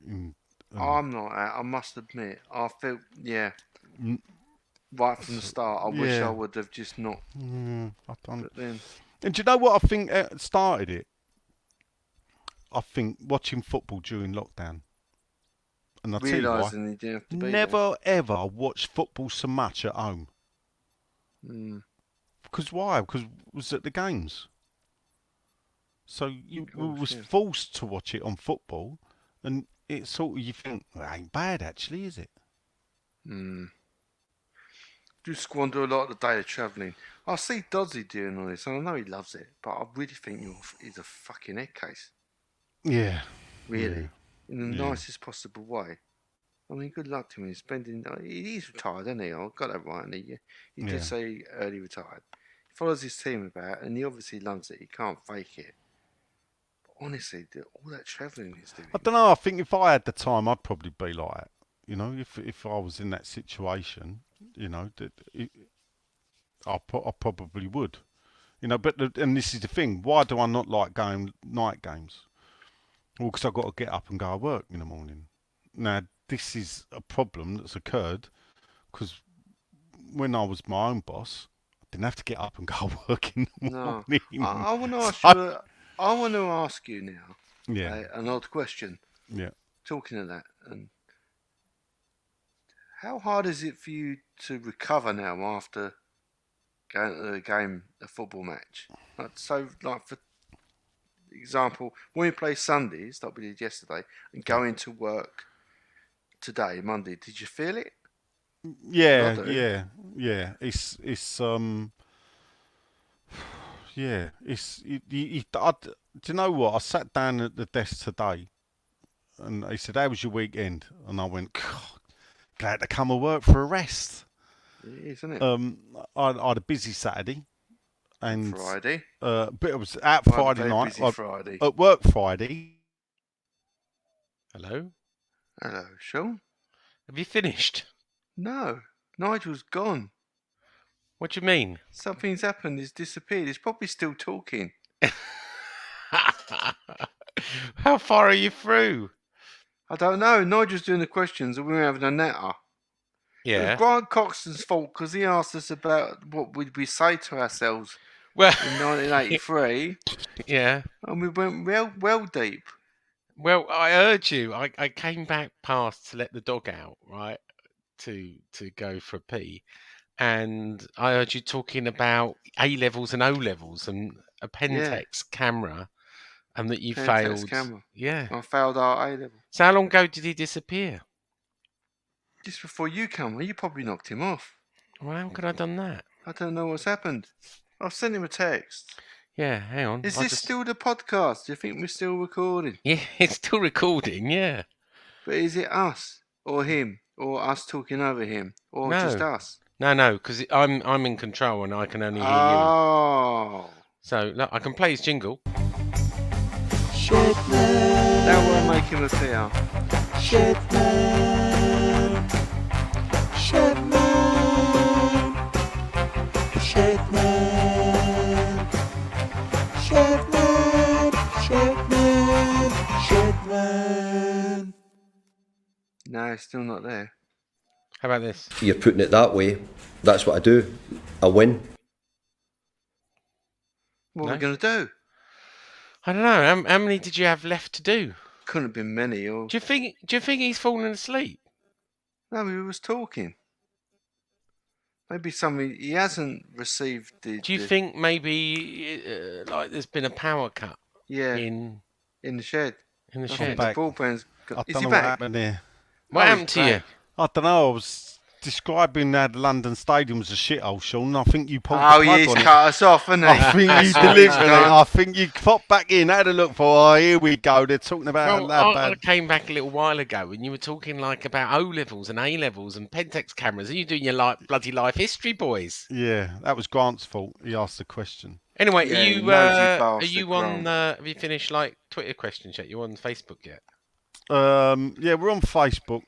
I'm not. I must admit, I felt right from the start. I wish I would have just not. I don't. But then, and do you know what I think started it? I think watching football during lockdown. And I'll tell you why. realising you didn't have to be Never ever watched football so much at home. Because why? Because it was at the games. So you was forced to watch it on football, and it's sort of, you think, well, it ain't bad actually, is it? Do squander a lot of the day of travelling. I see Doddsy doing all this, and I know he loves it, but I really think he's a fucking head case. Yeah. Really. In the nicest possible way. I mean, good luck to him. He's spending. He's retired, isn't he? I got that right. And he did say early retired. He follows his team about, and he obviously loves it. He can't fake it. But honestly, all that travelling he's doing. I don't know. I think if I had the time, I'd probably be like that. You know, if I was in that situation, you know, I probably would. You know, and this is the thing. Why do I not like going night games? Well, because I've got to get up and go to work in the morning. Now, this is a problem that's occurred because when I was my own boss, I didn't have to get up and go to work in the morning. I want to ask you. I want to ask you now. Yeah. An odd question. Yeah. Talking of that, and how hard is it for you to recover now after going to a football match? For example, when we play Sundays, like we did yesterday, and going to work today, Monday, did you feel it? Yeah. It's do you know what? I sat down at the desk today, and he said, "How was your weekend?" And I went, "Glad to come and work for a rest." It is, isn't it? I had a busy Saturday. And Friday. But it was out Friday night. Friday. At work Friday. Hello, Sean. have you finished? No, Nigel's gone. What do you mean? Something's happened. He's disappeared. He's probably still talking. How far are you through? I don't know. Nigel's doing the questions, and we were having a natter. It was Grant Coxon's fault because he asked us about what would we say to ourselves in 1983. Yeah. And we went well deep. Well, I heard you. I came back past to let the dog out, right, to go for a pee, and I heard you talking about A levels and O levels and a Pentax camera, and that you failed. Camera. Yeah. I failed our A level. So how long ago did he disappear? Just before you come, you probably knocked him off. Well, how could I have done that? I don't know what's happened. I've sent him a text. Yeah, hang on. Is this still the podcast? Do you think we're still recording? Yeah, it's still recording, yeah. But is it us or him or us talking over him or just us? No, because I'm in control and I can only hear you. Oh. So look, I can play his jingle. That will make him appear. Shedman. No, it's still not there. How about this? You're putting it that way. That's what I do. I win. What are No? we going to do? I don't know. How many did you have left to do? Couldn't have been many. Or Do you think he's fallen asleep? no, we was talking. Maybe something he hasn't received the. Do you think maybe like there's been a power cut Yeah, in in the shed. the I shed? think back. the ballpen's I got. Is don't he know what back? happened there. What Oh, happened he's to you? back. I don't know. I was describing how the London Stadium as a shithole, Sean. I think you pulled Oh, the plug he's on it. cut us off, hasn't he? I think you That's what delivered he's it. done. I think you popped back in, had a look for. Oh, here we go. They're talking about Well, that I bad. came back a little while ago and you were talking like about O levels and A levels and Pentax cameras. Are you doing your bloody life history, boys? Yeah, that was Grant's fault. He asked the question. Anyway, Yeah, are you nosy bastard, on? Grant. Have you finished like Twitter questions yet? You on Facebook yet? Yeah, we're on Facebook.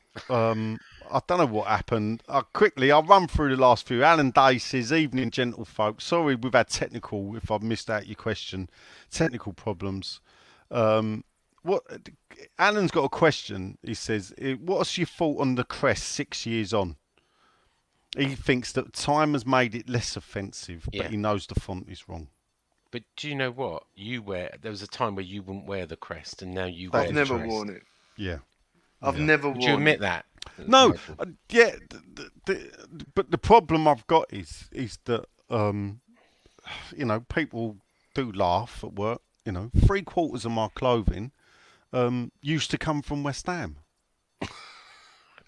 I don't know what happened. I'll run through the last few. Alan Day says, "Evening, gentlefolk. Sorry, we've had technical. If I've missed out your question, technical problems. What? Alan's got a question. He says, "What's your thought on the crest 6 years on?" He thinks that time has made it less offensive, Yeah. but he knows the font is wrong. But do you know what there was a time where you wouldn't wear the crest, and now you That wear I've is the never crest. worn it. Yeah. I've Yeah. never Would worn you admit it. that? No, Nigel? yeah, but the problem I've got is that people do laugh at work. 3/4 of my clothing used to come from West Ham.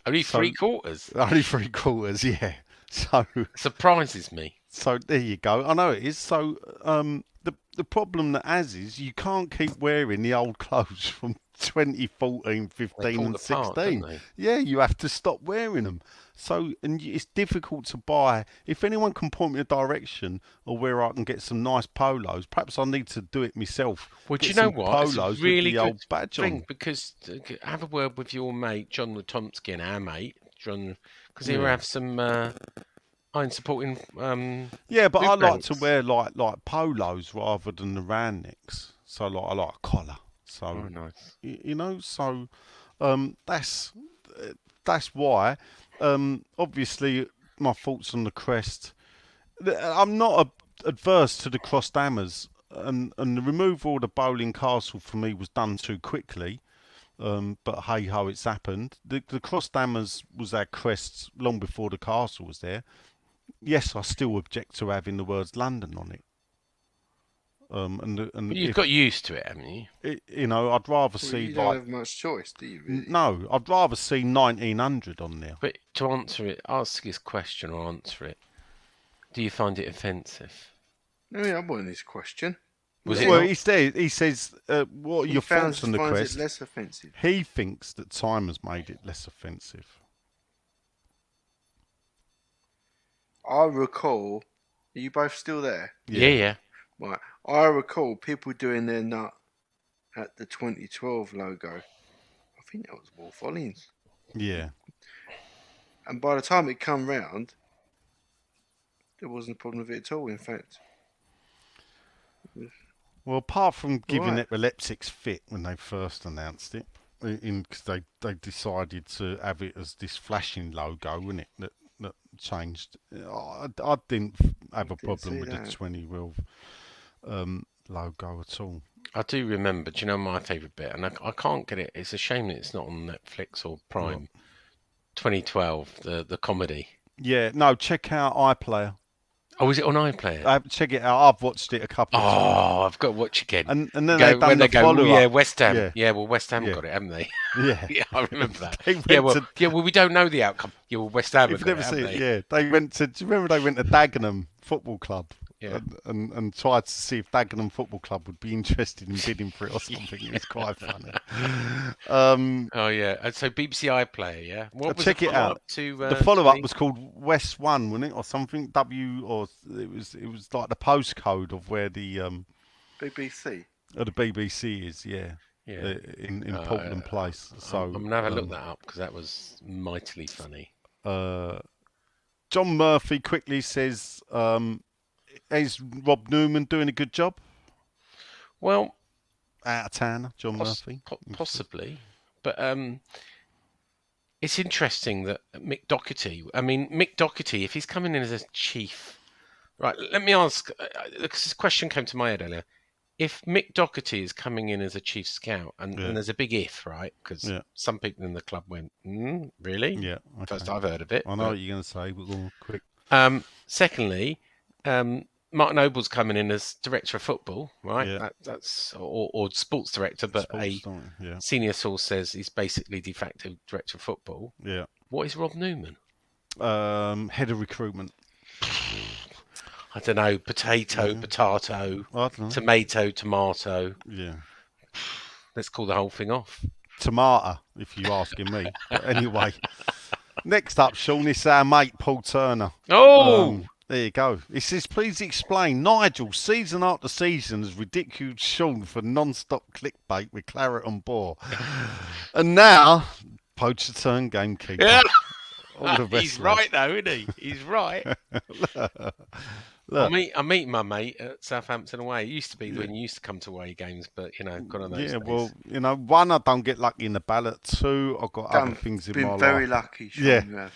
Only So- 3/4 Only 3/4, yeah. So surprises me. there you go. I know it is. So the problem that is you can't keep wearing the old clothes from 2014, 15 They fall and apart, 16. don't they? Yeah, you have to stop wearing them. So, and it's difficult to buy. If anyone can point me a direction or where I can get some nice polos, perhaps I need to do it myself. Well, do Get you know some what? It's a Polos really with the good old badge thing on. because have a word with your mate John Latomsky, our mate John, because he'll Yeah. have some iron supporting. Yeah, but I boot like to ranks. wear like polos rather than the round necks. So I like a collar. So Oh, nice. so that's why. Obviously, my thoughts on the crest. I'm not adverse to the crossed hammers, and the removal of the bowling castle for me was done too quickly. But hey ho, it's happened. The crossed hammers was our crests long before the castle was there. Yes, I still object to having the words London on it. But you've got used to it, haven't you? I'd rather Well, see you don't have much choice, do you? Really? no, I'd rather see 1900 on there. But to answer it, ask his question or answer it. Do you find it offensive? I mean, I wasn't his question. Was it Well, not? he says, what are He your thoughts on the finds crest? it less offensive. He thinks that time has made it less offensive. I recall. Are you both still there? Yeah. Right. I recall people doing their nut at the 2012 logo. I think that was Wolf Ollins. Yeah. And by the time it come round, there wasn't a problem with it at all. In fact, Well, apart from giving Right. epileptics fit when they first announced it, because they decided to have it as this flashing logo, wasn't it? That changed. I didn't have a Didn't problem see with that. the 2012 logo at all. I do remember. Do you know my favourite bit? And I can't get it. It's a shame that it's not on Netflix or Prime. 2012, the comedy. Yeah, no, check out iPlayer. Oh, is it on iPlayer? Check it out. I've watched it a couple of times. Oh, I've got to watch again. And then Go- they've done when the they go, follow "Oh, yeah, up. West Ham. Yeah. Yeah, well, West Ham Yeah. got it, haven't they? Yeah. Yeah, I remember that. They Yeah, went well, we don't know the outcome. Yeah, well, West Ham You've have got never it, seen haven't it, they? yeah. They went to. Do you remember they went to Dagenham Football Club? Yeah. And tried to see if Dagenham Football Club would be interested in bidding for it or something. It was quite funny. Oh yeah, and so BBC iPlayer, yeah. What was check the it out. follow-up to? The follow-up 20? was called West One, wasn't it, or something? It was like the postcode of where the BBC. the BBC is, yeah. Yeah. In Portland Place. So I'm gonna have a look that up because that was mightily funny. John Murphy quickly says, is Rob Newman doing a good job? Well, Out of town, John Murphy. possibly, but It's interesting that Mick Doherty. I mean, Mick Doherty, if he's coming in as a chief, right? Let me ask. Because this question came to my head earlier. If Mick Doherty is coming in as a chief scout, and there's a big if, right? Because some people in the club went, really? Yeah. Okay. First I've heard of it. I know what you're going to say, but go on, quick. Secondly, Martin Noble's coming in as director of football, right? Yeah. That's or sports director, but senior source says he's basically de facto director of football. Yeah. What is Rob Newman? Head of recruitment. I don't know. Potato, tomato. Yeah. Let's call the whole thing off. Tomato, if you're asking me. But anyway, next up, Sean, is our mate Paul Turner. Oh! There you go. It says, please explain. Nigel, season after season, has ridiculed Sean for non-stop clickbait with claret and boar. And now, poacher turn gamekeeper. Yeah. All the best, He's right, though, isn't he? He's right. Look. I'm meeting my mate at Southampton away. It used to be when you used to come to away games, but, gone on those days. Well, one, I don't get lucky in the ballot. Two, I've got other things in my life. Been very lucky, Sean.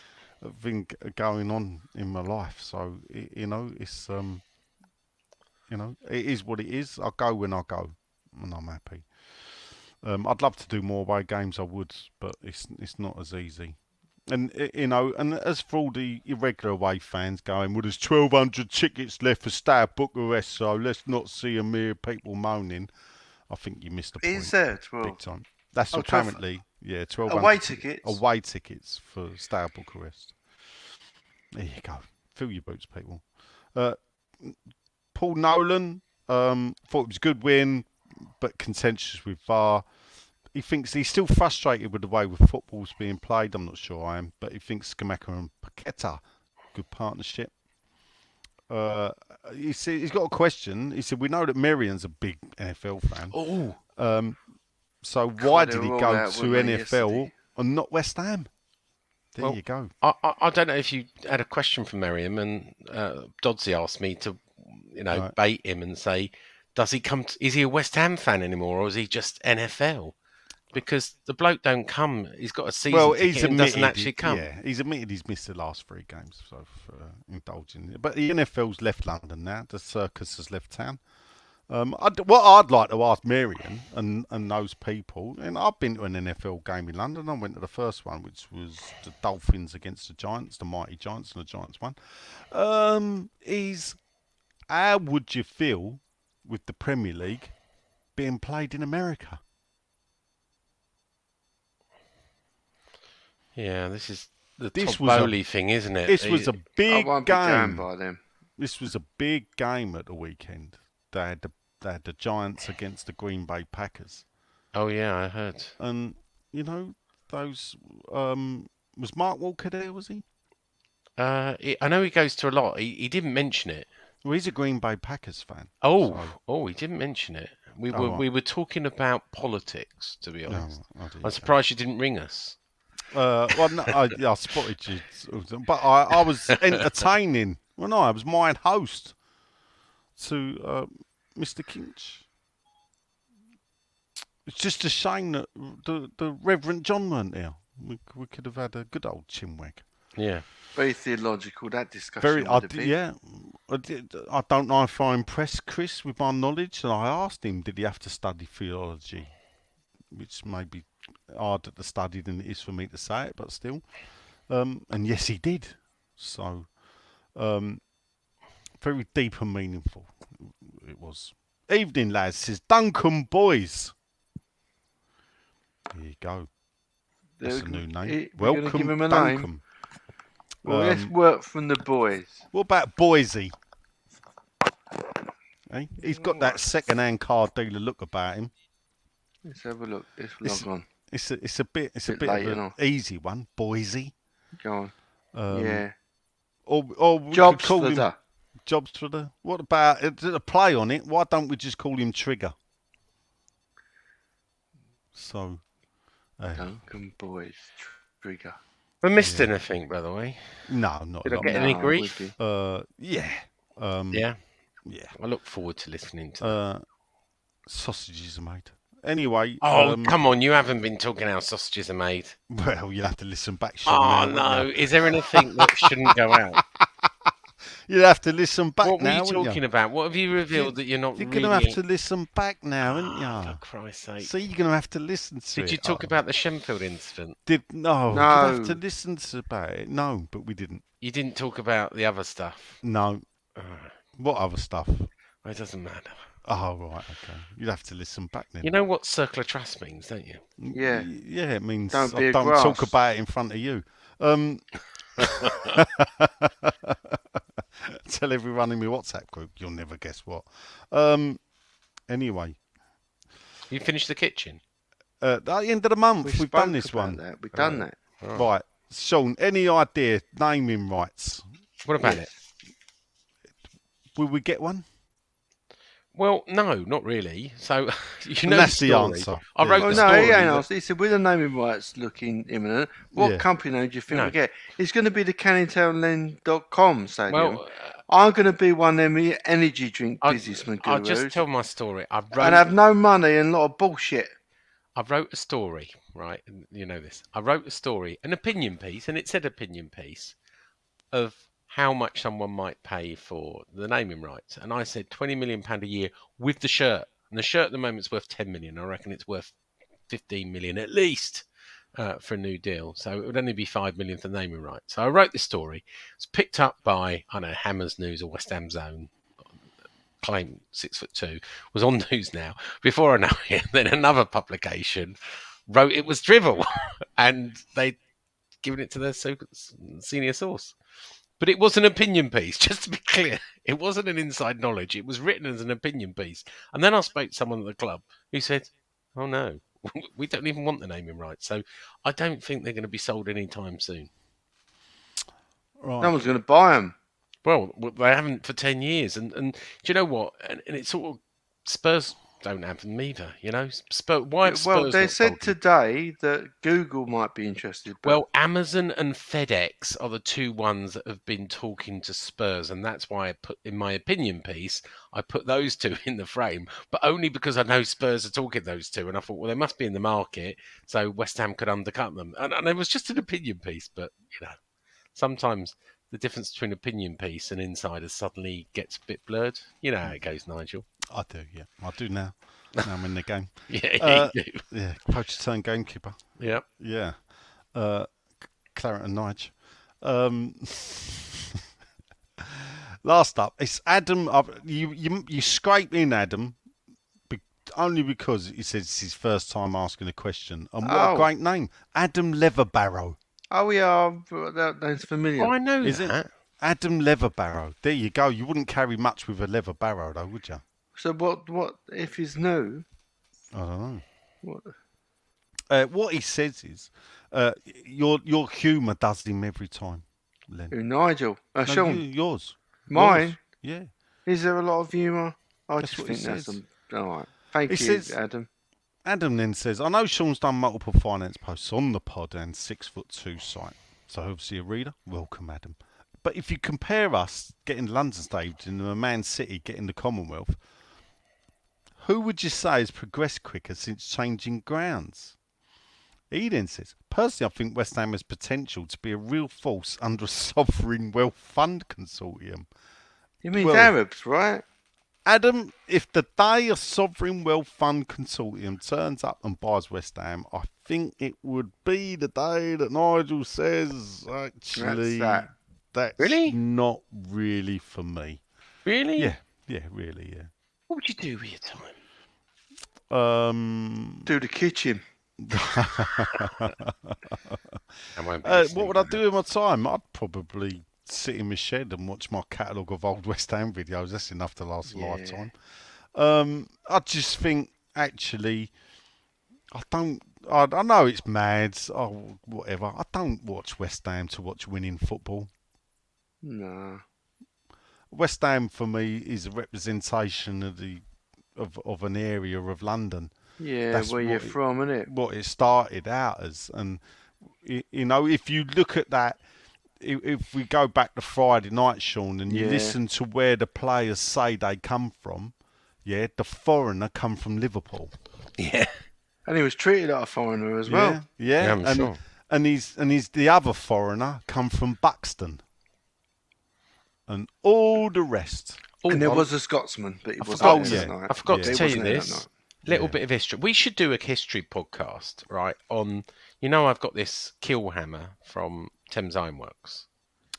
Thing going on in my life, so it's it is what it is. I go when I go, and I'm happy. I'd love to do more away games, I would, but it's not as easy. And and as for all the irregular away fans going, well, there's 1,200 tickets left for Stag Bucharest, so let's not see a mere people moaning. I think you missed the point. Is there 12? Big time. That's apparently 1,200 away tickets for Stag Bucharest. There you go. Fill your boots, people. Paul Nolan thought it was a good win, but contentious with VAR. He thinks he's still frustrated with the way the football's being played. I'm not sure I am, but he thinks Skamaka and Paqueta, good partnership. He's got a question. He said, we know that Miriam's a big NFL fan. Oh. So why did he go to NFL and not West Ham? There you go. I don't know if you had a question from Merriam, and Dodsey asked me to, bait him and say, does he come? Is he a West Ham fan anymore, or is he just NFL? Because the bloke don't come. He's got a season ticket and doesn't actually come. Yeah, he's admitted he's missed the last 3 games, so for indulging it. But the NFL's left London now. The circus has left town. What I'd like to ask Marion and those people, and I've been to an NFL game in London. I went to the first one, which was the Dolphins against the Giants, the mighty Giants, and the Giants won. Is how would you feel with the Premier League being played in America? Yeah, this is the Todd Bowley thing, isn't it? This was a big game. By them. This was a big game at the weekend. They had the Giants against the Green Bay Packers. Oh yeah, I heard. And those was Mark Walker there? Was he? I know he goes to a lot. He didn't mention it. Well, he's a Green Bay Packers fan. He didn't mention it. We were talking about politics, to be honest. I'm surprised you didn't ring us. No, I spotted you, but I was entertaining. Well, no, I was my host to Mr. Kinch. It's just a shame that the Reverend John weren't there. We could have had a good old chinwag. Yeah. Very theological, that discussion. Yeah. I don't know if I impressed Chris with my knowledge, and I asked him, did he have to study theology? Which may be harder to study than it is for me to say it, but still. And yes, he did. So, very deep and meaningful it was. Evening, lads, says Duncan Boys. There you go. That's a new name. Welcome, give him a Duncan. Name. Well, let's work from the boys. What about Boise? Hey? He's got that second-hand car dealer look about him. Let's have a look. Let's log on. It's a bit of an easy one. Boise. Go on. Yeah. Or Jobs for the. Jobs for the. What about a play on it? Why don't we just call him Trigger? So. Duncan Boys Trigger. I missed anything, by the way. No, not. Did I get any grief? Yeah. Yeah. Yeah. I look forward to listening to that. Sausages are made. Anyway. Oh, come on! You haven't been talking how sausages are made. Well, you'll have to listen back, Sean. Oh now, no! Is there anything that shouldn't go out? You'll have to listen back What were now, you talking about? What have you revealed that you're not You're really? going to have to listen back now, aren't you? For Christ's sake! So you're going to have to listen to it. Did you talk about the Shenfield incident? No, you'd have to listen to about it. No, but we didn't. You didn't talk about the other stuff. No. What other stuff? It doesn't matter. Oh, right, okay. You'd have to listen back then. You know what circle of trust means, don't you? Yeah. Yeah, it means Don't I be a don't grass. talk about it in front of you. Tell everyone in my WhatsApp group. You'll never guess what. Anyway. You finished the kitchen? At the end of the month, we've done this one. We've done that. Right. Sean, any idea? Naming rights. What about it? Will we get one? Well, no, not really. So, you know, that's the story. answer. I wrote Oh, the no, story. he ain't that- asked. He said, with the naming rights looking imminent, what Yeah. company name do you think No. we get? It's going to be the CanningTownLand.com stadium. Well, I'm going to be one of them energy drink businessmen I'll gurus. just tell my story. and have no money and a lot of bullshit. I wrote a story, right? And you know this. I wrote a story, an opinion piece, and it said opinion piece of how much someone might pay for the naming rights. And I said £20 million a year with the shirt. And the shirt at the moment is worth 10 million. I reckon it's worth 15 million at least for a new deal. So it would only be 5 million for the naming rights. So I wrote this story. It's picked up by, I don't know, Hammers News or West Ham Zone. Claim 6'2" was on News Now. Before I know it, then another publication wrote it was drivel, and they'd given it to their senior source. But it was an opinion piece, just to be clear. It wasn't an inside knowledge. It was written as an opinion piece. And then I spoke to someone at the club who said, "Oh no, we don't even want the naming rights. So I don't think they're going to be sold anytime soon." Right. No one's going to buy them. Well, they haven't for 10 years. And do you know what? And it's sort of Spurs don't have them either, you know? Why have Spurs Well, they not said sold them? today that Google might be interested. But Well, Amazon and FedEx are the two ones that have been talking to Spurs, and that's why I put in my opinion piece, I put those two in the frame, but only because I know Spurs are talking those two, and I thought, well, they must be in the market, so West Ham could undercut them. And it was just an opinion piece, but, you know, sometimes the difference between opinion piece and insider suddenly gets a bit blurred. You know how it goes, Nigel. I do, yeah. I do now. Now I'm in the game. Yeah, you do. Yeah, poacher turned gamekeeper. Yeah. Yeah. Claret and Nigel. Last up, it's Adam. You scrape in Adam only because he says it's his first time asking a question. And what a Oh. great name. Adam Leatherbarrow. oh, yeah, that's familiar. Oh, I know Is it? that. Adam Leatherbarrow. There you go. You wouldn't carry much with a leather barrow, though, would you? So what if he's new? I don't What? know. What he says is, your humour does him every time, Len. Who, Nigel? No, Sean? yours. Mine? Yours. Yeah. Is there a lot of humour? I That's just what he think that's says. all right. Thank He you, says- Adam. Adam then says, I know Sean's done multiple finance posts on the pod and 6'2" site. So obviously a reader. Welcome, Adam. But if you compare us getting London stage and the Man City getting the Commonwealth, who would you say has progressed quicker since changing grounds? He then says, personally, I think West Ham has potential to be a real force under a sovereign wealth fund consortium. You mean Well- Arabs, right? Adam, if the day a sovereign wealth fund consortium turns up and buys West Ham, I think it would be the day that Nigel says, actually, that's Really? not really for me. Really? Yeah, really, yeah. What would you do with your time? Do the kitchen. I won't be What listening would I to do with my time? I'd probably sit in my shed and watch my catalogue of old West Ham videos. That's enough to last a lifetime. I just think, actually, I know it's mad, whatever. I don't watch West Ham to watch winning football. Nah. West Ham for me is a representation of an area of London. Yeah, That's where you're what from, innit? What it started out as, and you know, if you look at that, if we go back to Friday night, Sean, and you Yeah. listen to where the players say they come from, yeah, the foreigner come from Liverpool. Yeah. And he was treated like a foreigner as well. Yeah, Yeah, I'm and sure. he's the other foreigner come from Buxton, and all the rest. Oh, And there I'm- was a Scotsman, but he wasn't forgot- there yeah. that night. I forgot Yeah. to He tell you wasn't there that this. night. Little Yeah. bit of history. We should do a history podcast, right? On, you know, I've got this kill hammer from Thames Ironworks.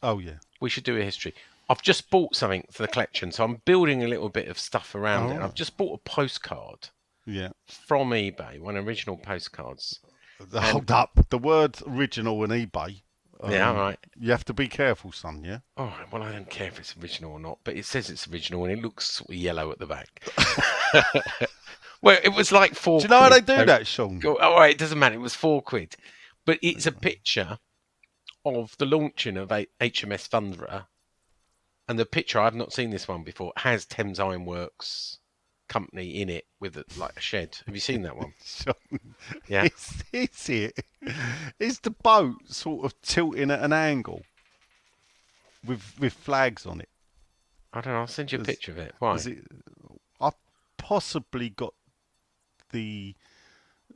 Oh yeah. We should do a history. I've just bought something for the collection, so I'm building a little bit of stuff around it. Oh. I've just bought a postcard Yeah. from eBay, one of the original postcards. Hold up. The word original on eBay. Yeah, all right. You have to be careful, son. Yeah. All right. Well, I don't care if it's original or not, but it says it's original and it looks sort of yellow at the back. Well, it was like £4. Do you know how they do so- that, Sean? All right, it doesn't matter. It was £4, but it's a picture of the launching of HMS Thunderer, and the picture, I've not seen this one before, has Thames Ironworks company in it with like a shed. Have you seen that one? Sean, Yeah. It's it. Is the boat sort of tilting at an angle with flags on it? I don't know. I'll send you a Is- picture of it. Why? Is it? I've possibly got the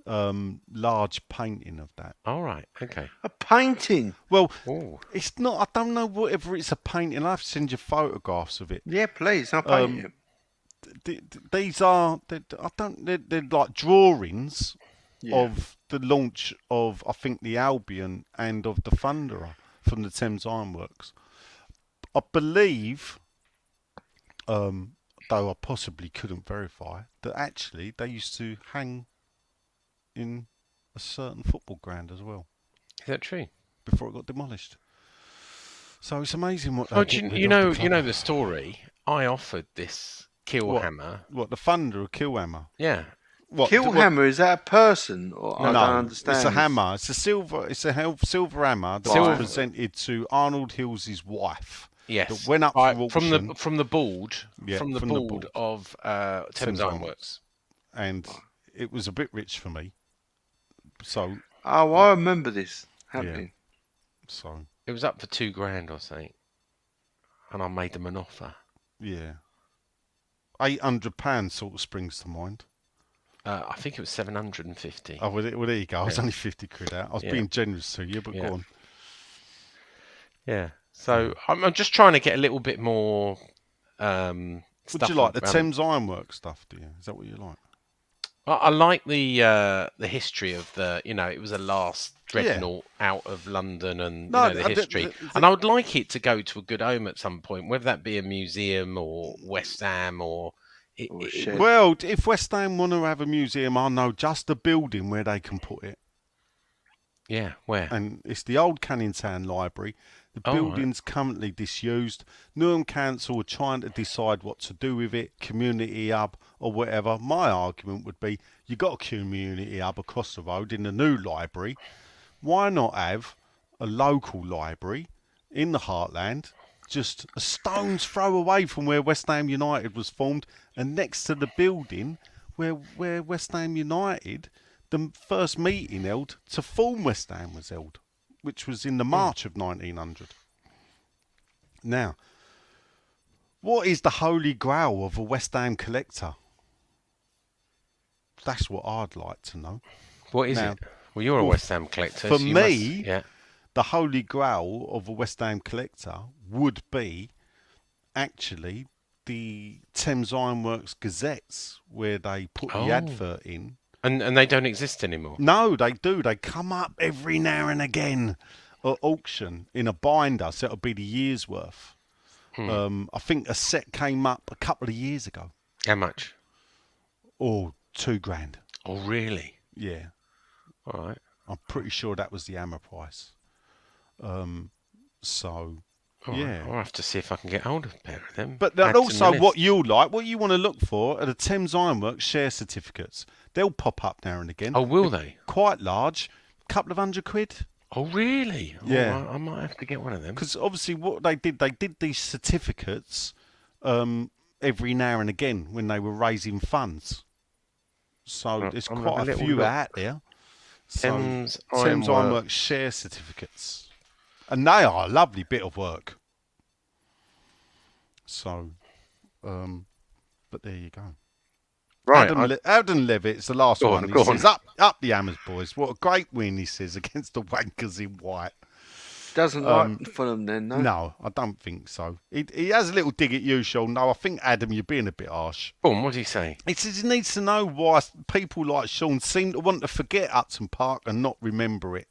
large painting of that. All right. Okay. A painting. Well, Oh. it's not. I don't know whether it's a painting. I have to send you photographs of it. Yeah, please. I'll paint it. These are. I don't. They're like drawings Yeah. of the launch of, I think, the Albion and of the Thunderer from the Thames Ironworks. I believe, though I possibly couldn't verify, that actually they used to hang in a certain football ground as well Is that true? before it got demolished. So it's amazing what. Oh, they get rid you of know, the you know club. the story. I offered this kill What? hammer. What, the Thunder or Killhammer? Yeah. What? Killhammer, is that a person? Or I No, don't understand. it's a this. hammer. It's a silver. It's a silver hammer that Silver. was presented to Arnold Hill's wife. Yes. That went up for Right, auction. from the board. Yeah, from the from the board board. of Thames Thames Ironworks. And it was a bit rich for me. So, Oh, I remember this happening. It was up for £2,000 or something, and I made them an offer. yeah. £800 sort of springs to mind. I think it was 750. Oh, well, there you go. I was Yeah. only 50 quid out. I was Yeah. being generous to you, but Yeah. go on. Yeah. So I'm just trying to get a little bit more. Would Stuff you like the around- Thames Ironworks stuff, do you? Is that what you like? I like the history of the. You know, it was a last dreadnought out of London, and No, you know, the history. And I would like it to go to a good home at some point, whether that be a museum or West Ham or. Or a shed. Well, if West Ham want to have a museum, I know just a building where they can put it. Yeah, where? And it's the old Canning Town Library. The Oh, right. building's currently disused. Newham Council are trying to decide what to do with it, community hub or whatever. My argument would be, you got a community hub across the road in the new library. Why not have a local library in the heartland, just a stone's throw away from where West Ham United was formed, and next to the building where West Ham United, the first meeting held to form West Ham was held, which was in the March of 1900. Now, what is the holy grail of a West Ham collector? That's what I'd like to know. What is Now, it? Well, you're a well, West Ham collector. for so you me- must, yeah. The holy grail of a West Ham collector would be actually the Thames Ironworks Gazettes, where they put Oh. the advert in. And they don't exist anymore. No, they do. They come up every now and again at auction in a binder, so it'll be the year's worth. I think a set came up a couple of years ago. How much? Oh, £2,000. Oh, really? Yeah, All right. I'm pretty sure that was the hammer price. So, All right. yeah. I'll have to see if I can get hold of a pair of them. But Add to then my also, list. what you like, what you want to look for are the Thames Ironworks share certificates. They'll pop up now and again. Oh, will they? Quite large, couple of £100. Oh, really? Oh, Yeah. I might have to get one of them. Because obviously, what they did these certificates every now and again when they were raising funds. So Right, there's I'm gonna have quite a a little few look. out there. So, Thames Thames Ironworks share certificates, and they are a lovely bit of work. So, but there you go. Right. Adam Levitt's the last Go one. on, He go says, on. up the Hammers, boys. What a great win, he says, against the Wankers in white. Doesn't like Fulham then, no? No, I don't think so. He has a little dig at you, Sean. No, I think, Adam, you're being a bit harsh. Go on, what do you say? He says he needs to know why people like Sean seem to want to forget Upton Park and not remember it.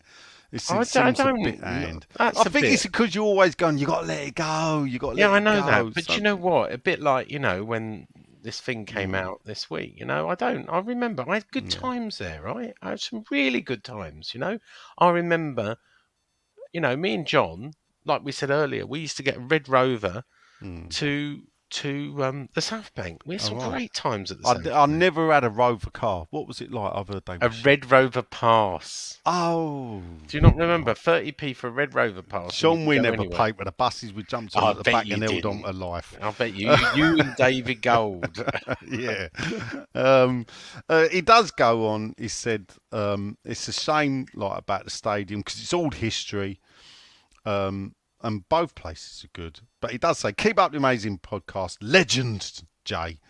It seems a bit hand. I think it's because you're always going, you got to let it go, you got to let it go. Yeah, I know that. But you know what? A bit like, when this thing came out this week, I remember I had good times there, right? I had some really good times, I remember, me and John, like we said earlier, we used to get a Red Rover to the South Bank. We had some great times at the South Bank. I never had a Rover car. What was it like? I've heard they a Red Rover pass. Oh. Do you not remember? 30p for a Red Rover pass. Sean, we never paid with the buses. We jumped on at the back and held on to life. I bet you and David Gold. Yeah. He does go on. He said it's a shame about the stadium because it's old history. And both places are good. But he does say, keep up the amazing podcast. Legend, Jay.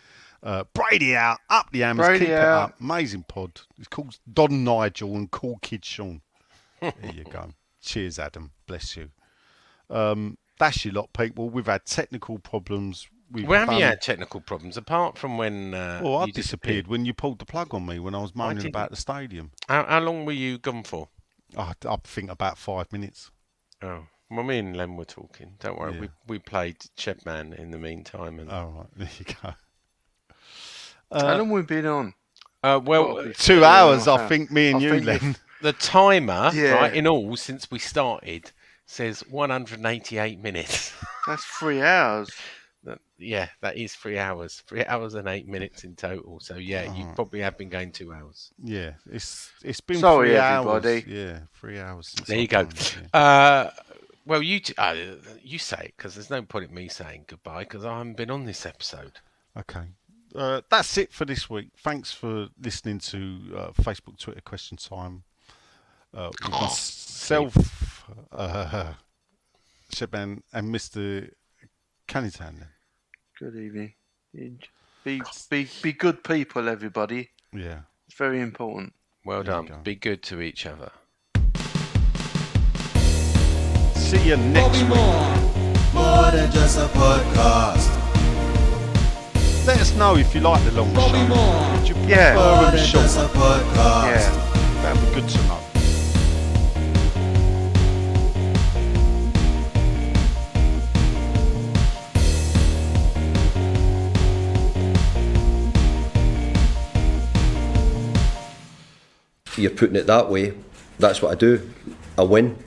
Brady out. Up the Hammers. Keep it up. Amazing pod. It's called Don Nigel and Cool Kid Sean. There you go. Cheers, Adam. Bless you. That's your lot, people. We've had technical problems. Where have you had technical problems, apart from when I disappeared when you pulled the plug on me when I was moaning about the stadium. How long were you gone for? I think about 5 minutes. Oh. Well, me and Len were talking. Don't worry, Yeah. we played Chebman in the meantime. And all right, there you go. How long have we been on? 2 hours, I think, me and you, Len. The timer, right, in all, since we started, says 188 minutes. That's 3 hours. That is 3 hours. 3 hours and 8 minutes in total. So, you probably have been going 2 hours. Yeah, it's been Sorry, 3 everybody. hours. Yeah, 3 hours. Since There you go. Well, you say it, because there's no point in me saying goodbye, because I haven't been on this episode. Okay. That's it for this week. Thanks for listening to Facebook, Twitter Question Time. With myself, Shaban, and Mr. Cannington. Good evening. Be good people, everybody. Yeah. It's very important. Well done. Be good to each other. See you next week. More than just a podcast. Let us know if you like the long show. Would you prefer More them than short? just a podcast. Yeah. That'd be good to know. You're putting it that way. That's what I do. I win.